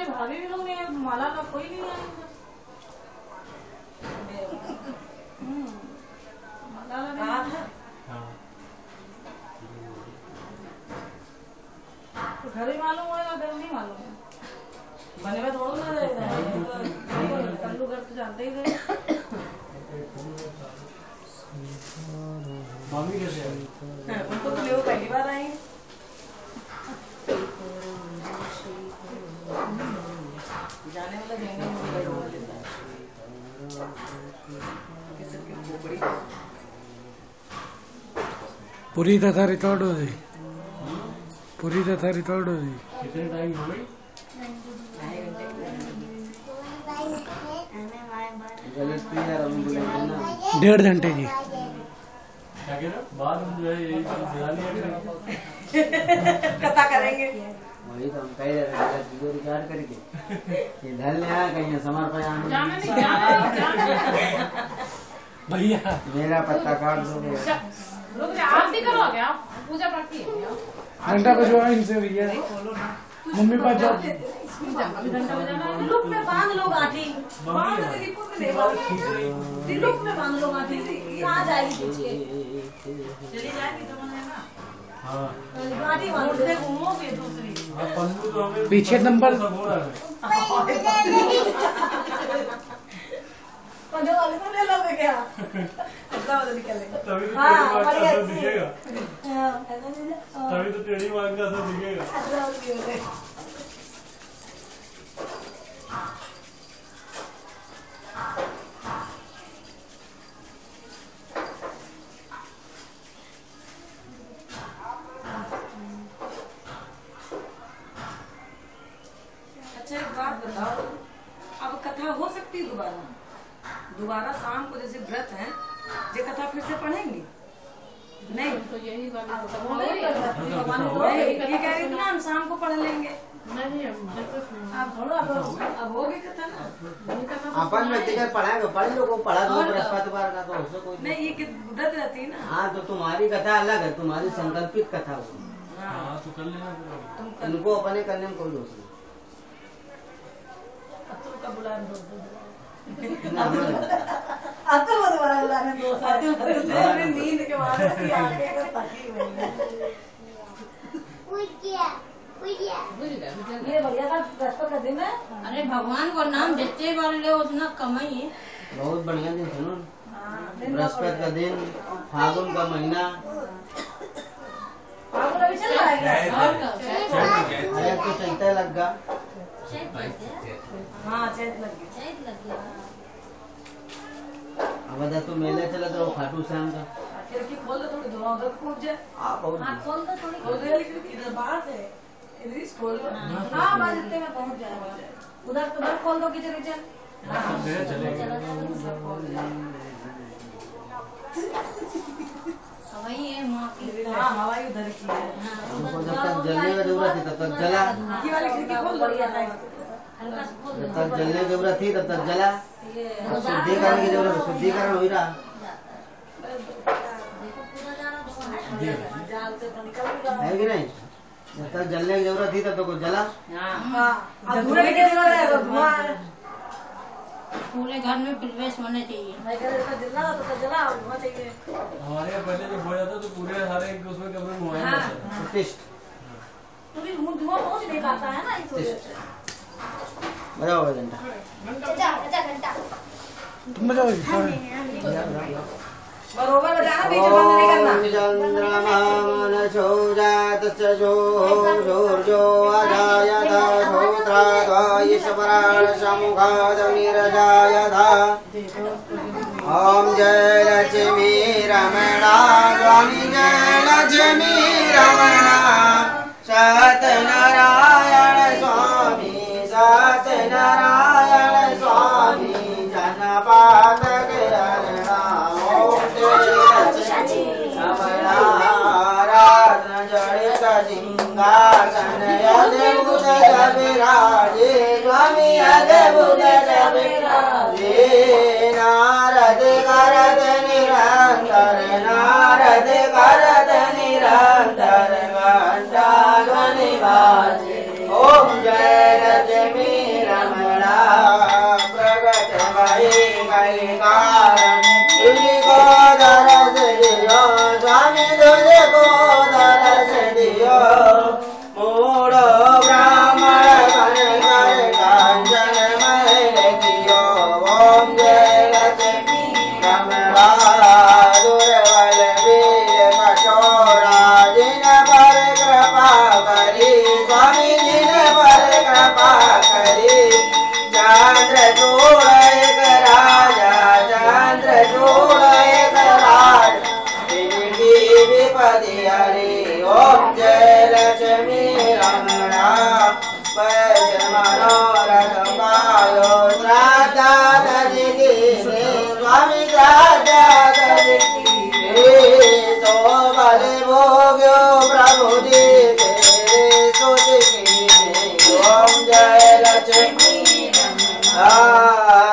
भाभी भी लोग नहीं, माला का कोई नहीं है। माला लगा तो घर ही मालूम होगा, घर नहीं मालूम है। बने में थोड़ा ना रहेगा, कल्लू घर तो जानते ही थे। मामी कैसे है? उनको तो वो पहली बार आई। जाने वाला देंगे मुझे बोल देता है किसी की खोपड़ी पूरी तथा रिकॉर्ड हो गई, पूरी तथा रिकॉर्ड हो गई। कितने टाइम हो गई? गलत भी यार हम बोलेंगे ना 1.5 घंटे की। क्या कह रहे हो? बाद में जो है यही दिला लिया कथा करेंगे। वही तो हम कह रहे थे वीडियो रिकॉर्ड करके कि धन्य कहीं समर्पयामि भैया मेरा पत्ता काट दोगे। आप भी करोगे? आप पूजा पाठ की घंटा बजवा इनसे भैया, मम्मी पास जाओ। लुक में बांध लो गाठी, बांध के रिपोर्ट में देवा, लुक में बांध लो गाठी, कहाँ जाएगी पीछे? चली जाएगी तो मन है ना। हाँ गाठी बांध दे, घूमो भी दूसरी। हाँ, पन्नू तो हमें पीछे नंबर सब हो रहा है। पंजों वाले को ले लोगे क्या? ऐसा वाला निकलेगा। तभी तो हाँ, टेढ़ी मांग का बढ़िया असर अच्छी। दिखेगा। हाँ, ऐसा नहीं है। हाँ, तभी तो टेढ़ी मांग का असर दिखेगा। ऐसा वाला भी हो गया। अच्छा एक बात बताओ, अब कथा हो सकती है दोबारा? दोबारा शाम को जैसे व्रत है, ये कथा फिर से पढ़ेंगे? नहीं, तो यही वाली अब नहीं, ये कह रही थी ना हम शाम को पढ़ लेंगे। नहीं आप थोड़ा अब होगी कथा ना। अपन व्यक्तिगत पढ़ाएंगे, पढ़ लो को पढ़ा दो बृहस्पतिवार का तो उससे कोई नहीं, ये व्रत रहती है ना। हाँ तो तुम्हारी कथा अलग है, तुम्हारी संकल्पित कथा होगी, हाँ तो कर लेना फिर। तुम कर उनको अपने करने में कोई दोष नहीं। अतुल का बुलाने दो। ना, हमें नहीं। अतुल को दोबारा बुलाने दो। अतुल नींद के बाद उसकी आंखें को तकी हुई है। ये बढ़िया था, बृहस्पति का दिन है। अरे भगवान को नाम जितने बार ले उतना कम ही है। बहुत बढ़िया दिन सुनो, हाँ, दिन बृहस्पति का दिन, फागुन का महीना, फागुन अभी चल रहा है क्या? और क्या? अरे तो चलता लग गया। हाँ, चैत लग गई। अब अगर तू मेले चला तो खाटू श्याम का खिड़की खोल दो, थोड़ी धुआं उधर कूद जाए। आप बहुत हाँ, खोल दो थोड़ी, खोल दो यार खिड़की, इधर बाहर से इधर ही खोल दो। हाँ, बस इतने में पहुंच जाएगा। उधर खोल दो किचन किचन। हाँ, वही है माँ की। हाँ, हवाई उधर की है। हमको जब तक जलने की जरूरत थी तब तक जला, ये वाली खिड़की खोल दो। हल्का से खोल जब तक जलने की जरूरत थी तब तक जला। अब शुद्धिकरण की जरूरत है, शुद्धिकरण हो ही रहा। जाल से तो निकल रहा है। है कि नहीं? जब तक जलने की जरूरत थी तब तक वो जला। हाँ, अब धुएं की जरूरत है तो धुआं है। पूरे घर में प्रवेश होने चाहिए। मैं कह रहा था जला तो जला, धुआं चाहिए। हमारे यहाँ पहले जब हो जाता तो पूरे हर एक उसमें कमरे में मोबाइल हाँ। रहता था। उत्तिष्ठ क्योंकि धुआं पहुंच नहीं पाता है ना इस वजह से। बजाओ घंटा। तुम बजाओ। बरोबर बजाना, बीच में बंद नहीं करना। चंद्रमा मनसो जातस्य जोर्जो अजायत श्रोत्राद्वायिषपराण समुखादनिरजायत। ओम जय लक्ष्मी रमणा स्वामी जय लक्ष्मी रमणा सत्यनारायण स्वामी सत्यनारायण स्वामी जनपातक हरणा ओम जय लक्ष्मी रमणा रत्न जड़ित सिंहासन अद्भुत विराजे स्वामी अद्भुत विराजे। नारद करत निरंतर नारद करत निरंतर घंटा ध्वनि बाजे। ओम जय लक्ष्मी रमणा प्रगट भई कई कारण तुझको दरस दियो स्वामी तुझको दरस दियो। मूढ़ो ब्राह्मण बन कर कांचन महल कियो। ओम जय लक्ष्मी रमणा दुर्बल वीर कठोरा जिन पर कृपा करी स्वामी जिन पर कृपा करी। चंद्र चूड़ एक राजा चंद्र लक्ष्मी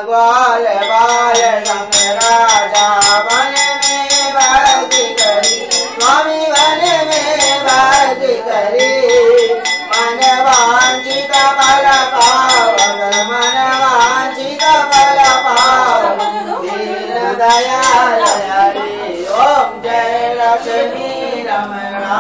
ग्वाल बाल संग राजा वन में बात करी स्वामी वन में बात करी मन वांछित फल पावन मन वांछित फल पावन दीन दयाल हरि ओम जय लक्ष्मी रमणा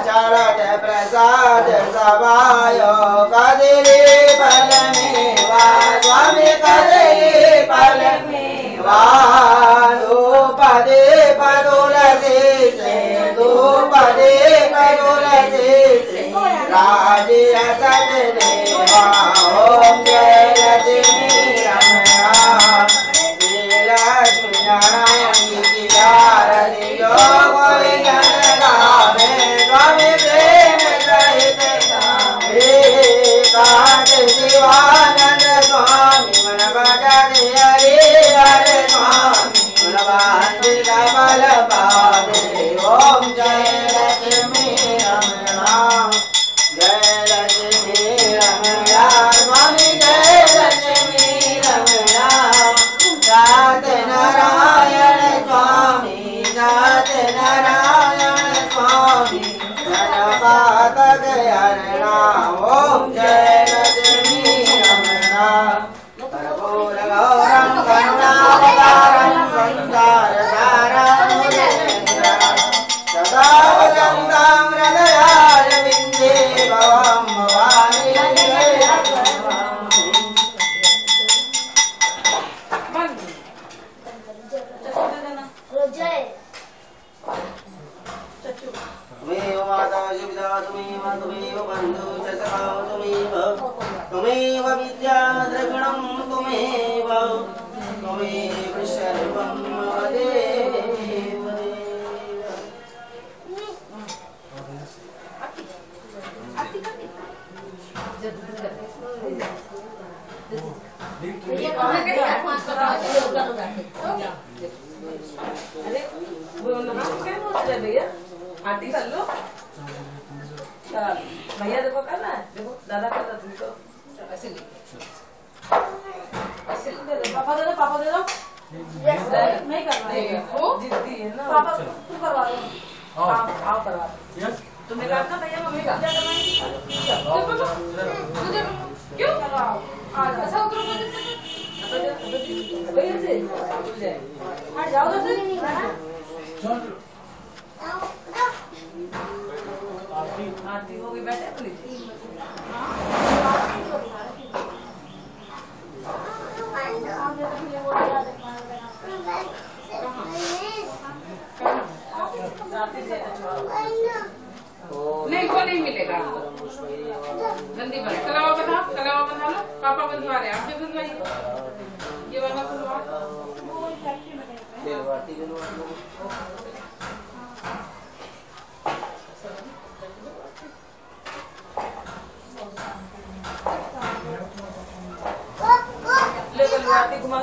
चरण प्रसाद सभायो कदली फल मेवा स्वामी कदली फल मेवा धूपदे तुलसी से धूपदे तुलसी से राजे असत देवा ओम जय लक्ष्मी रमणा लक्ष्मी नारायण की आरती जो गोविंद गावे स्वामी प्रेम सहित कांत शिवानंद स्वामी मन बजारे हरे हरे स्वामी मन वांछित फल पावे ओम जय लक्ष्मी रमणा जय लक्ष्मी रमणा स्वामी जय लक्ष्मी रमणा नाथ नारायण स्वामी नाथ नारायण स्वामी धनपातक हरणा ओम जय लक्ष्मी रमणा कर्पूर गौरं करुणावतारं संसारसारं मुनीन्द्रं सदा वदन्तं हृदयारविन्दे भवं भवानी तुमेव माता सुविधा तुमेव बन्धु च सखा तुमेव विद्या द्रविणं तुमेव सर्वं वदेव अरे वो क्या बोल रहे भैया आरती कर लो भैया देखो करना है देखो दादा कर दो तुमको ऐसे दे दो पापा दे दो नहीं करना है वो जिद्दी है ना पापा तू करवा दो आओ करवा दो तुमने कहा था भैया मम्मी पूजा करवाएंगी क्यों करवाओ ऐसा उतरो भैया से हट जाओ तो आरती हो गई बैठे प्लीज नहीं वो नहीं मिलेगा गंदी बात कलावा बना लो पापा बंधवा रहे आप भी बंधवाइए ये वाला बंधवा ले लो आरती घुमा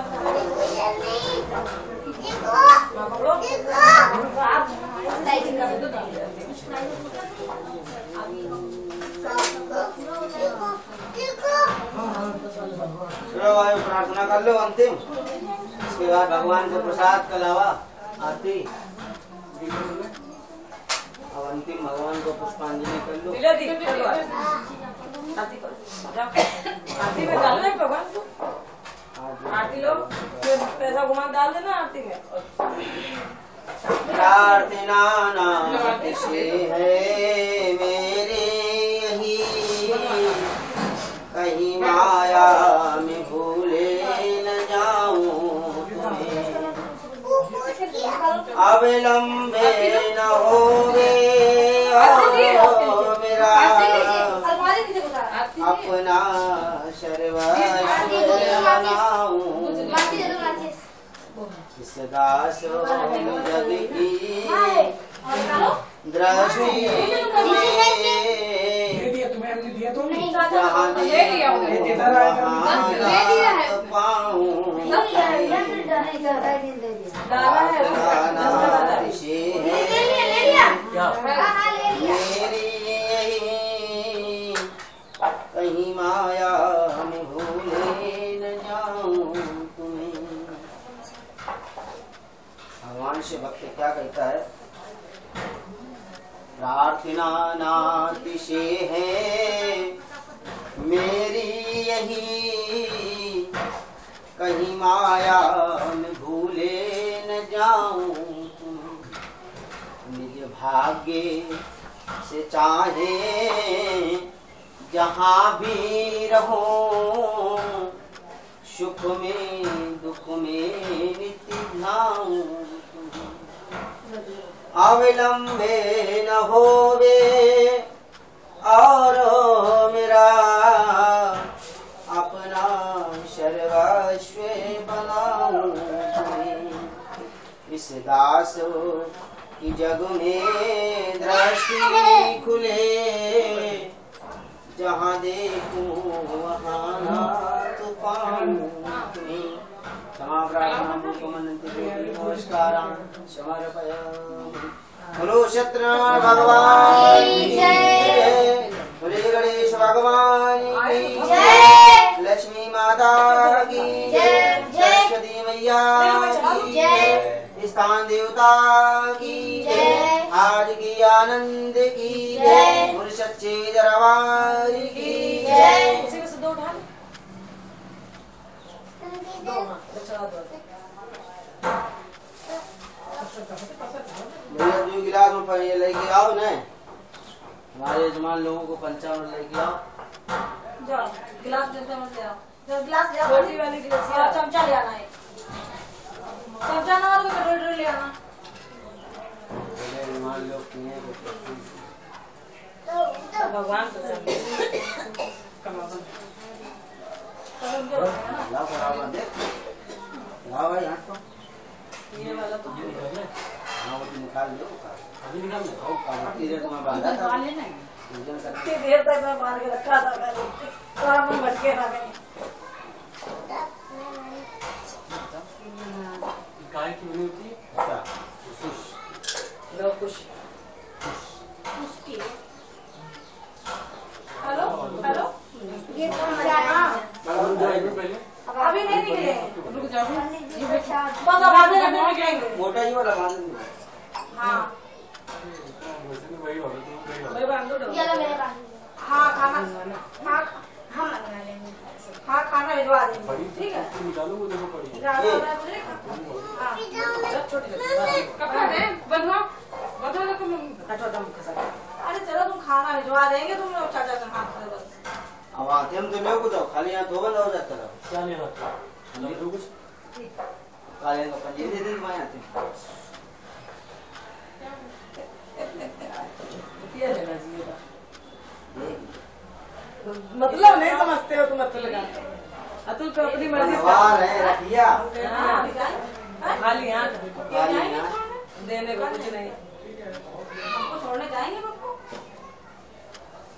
पकड़ो प्रार्थना कर लो अंतिम इसके बाद भगवान को प्रसाद का लावा आरती अब अंतिम भगवान को पुष्पांजलि कर लो आरती में डालना है भगवान को आरती लो फिर पैसा घुमा डाल देना आरती में प्रार्थना नाम से है मेरे ही कहीं माया में भूले न जाऊं तुम्हें अब लंबे न होगे मेरा अपना सर्वस्व बनाऊं इस दास जग की दृष्टि जहाँ पाऊं मेरी कहीं माया क्या कहता है, प्रार्थना नातिशय है मेरी यही, कहीं माया में भूले न जाऊं, निज भाग्य से चाहे जहाँ भी रहो, सुख में दुख में नित्य ध्याऊं, अविलंबे न होवे और मेरा, अपना सर्वस्व बनाऊं, इस दास की जग में दृष्टि खुले, जहाँ देखूं वहाँ नाथ पाऊं, नमस्कार समर्पयामि। बोलो सत्यनारायण भगवान की जय, बोले गणेश भगवान की जय, लक्ष्मी माता की जय, सरस्वती मैया की जय, स्थान देवता की जय, आज की आनंद की जय, और सच्चे दरबार की जय। जो गिलास में पानी लेके आओ न, हमारे यजमान लोगों को पंचामृत लेके आओ। जाओ गिलास देते मत ले आओ, जो गिलास ले आओ, छोटी वाली गिलास या चमचा ले आना है, चमचा ना और कटोरी ले आना। यजमान लोग पिए भगवान को लाओ बराबर दे, लाओ भाई हाथ को, ये वाला तो हाँ वो निकाल लो, अभी निकाल ले। काफी देर में बांधा था, कितनी देर तक मैं बांध के रखा था, कल तो भटके ना गए। गाय की बनी होती है। लो कुछ। हेलो हेलो, ये कौन जाना? पहले अभी नहीं निकले, रुक जाओ। बस अब आधे घंटे में निकलेंगे। मोटा ही वाला बांध दो। हाँ वैसे भी वही वाला तो वही वाला। मैं बांध दो। ये लो मेरे पास। हाँ खाना, हाँ हम मंगा लेंगे, हाँ खाना भिजवा देंगे, बड़ी ठीक है। तो निकालो वो देखो पड़ी है। ज्यादा हो रहा है मुझे? हाँ छोटी छोटी कपड़ा दे, बंधवा बंधवा तो छोटा मुख सा। अरे चलो तुम खाना भिजवा देंगे, तुम लोग चाचा के हाथ से बस। अब आते हम तो ले कुछ खाली यहाँ तो बंद हो जाता है। क्या लेना था? ले लो कुछ। काले का पंजे दे दे मैं आते हैं। ये लेना चाहिए था। ये मतलब नहीं समझते हो तुम अतुल का। अतुल को अपनी मर्जी बाहर है रखिया। से खाली यहाँ खाली यहाँ। देने को कुछ नहीं। हमको छोड़ने जाएंगे, पप्पू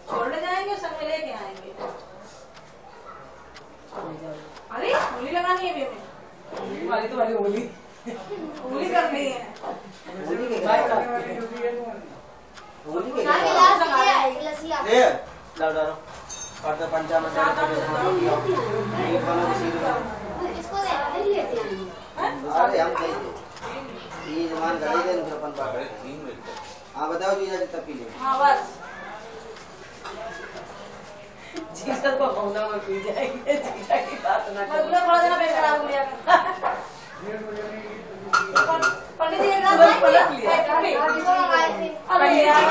छोड़ने जाएंगे, संग में लेके आएंगे। अरे होली लगानी है बेबी, वाली तो वाली होली होली करनी है। होली के भाई क्या? साहब होली के नानी क्या? लाल लगा है, गिलासी आप। ले लाओ डालो। पर्दा पंचामृत ये खाना किसी इसको दे लेते हैं। अरे हम कहीं थे ये जमान गाड़ी दे फिर अपन बात। हाँ बताओ जीजा जी तब पी ले। हाँ बस जीजा को भौना में पी जाएंगे। जीजा की बात ना बस करो। थोड़ा देना बेकार हो गया। पंडित जी का बस पलट लिया। इसको लगाए थे। अरे यार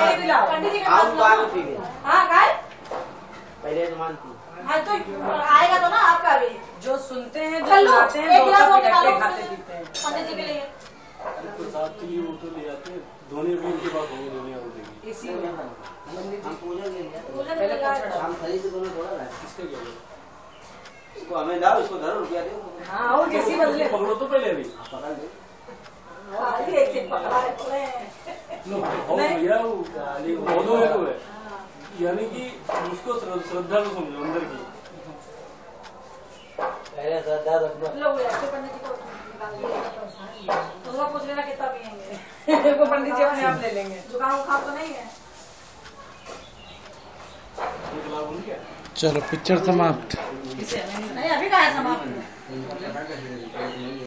पंडित जी का आप बाद में पी ले। हाँ गाय, पहले जमान पी। हाँ तो आएगा तो ना आपका भी। जो सुनते हैं जो चल लो, सुनाते हैं एक वो गिलास सब और इकट्ठे निकालो खाते पीते हैं। पंडित जी के लिए। तो साथ के लिए वो तो ले आते हैं। धोने भी उनके पास होंगे, धोने हो जाएगी। इसी में हम पूजा के लिए पूजन पहले लगा पूछा हम खरीद के दोनों थोड़ा लाए। किसका क्या है? इसको हमें लाओ, इसको धरो, रुपया दो। हाँ और किसी बदले पकड़ो तो पहले अभी। पकड़ ले। खाली एक एक पकड़ा है पूरे। लो बहुत भैया वो पौधों में तो है, यानी कि उसको श्रद्धा को समझो अंदर की। पहले श्रद्धा रखो। लो भैया, इसको पंडित जी को निकाल दीजिए। तो वो पूछ लेना कितना पियेंगे। वो पंडित जी अपने आप ले लेंगे। जुकाम उखाम तो नहीं है? एक लाभ हो गया। चलो पिक्चर समाप्त। नहीं अभी कहा है समाप्त।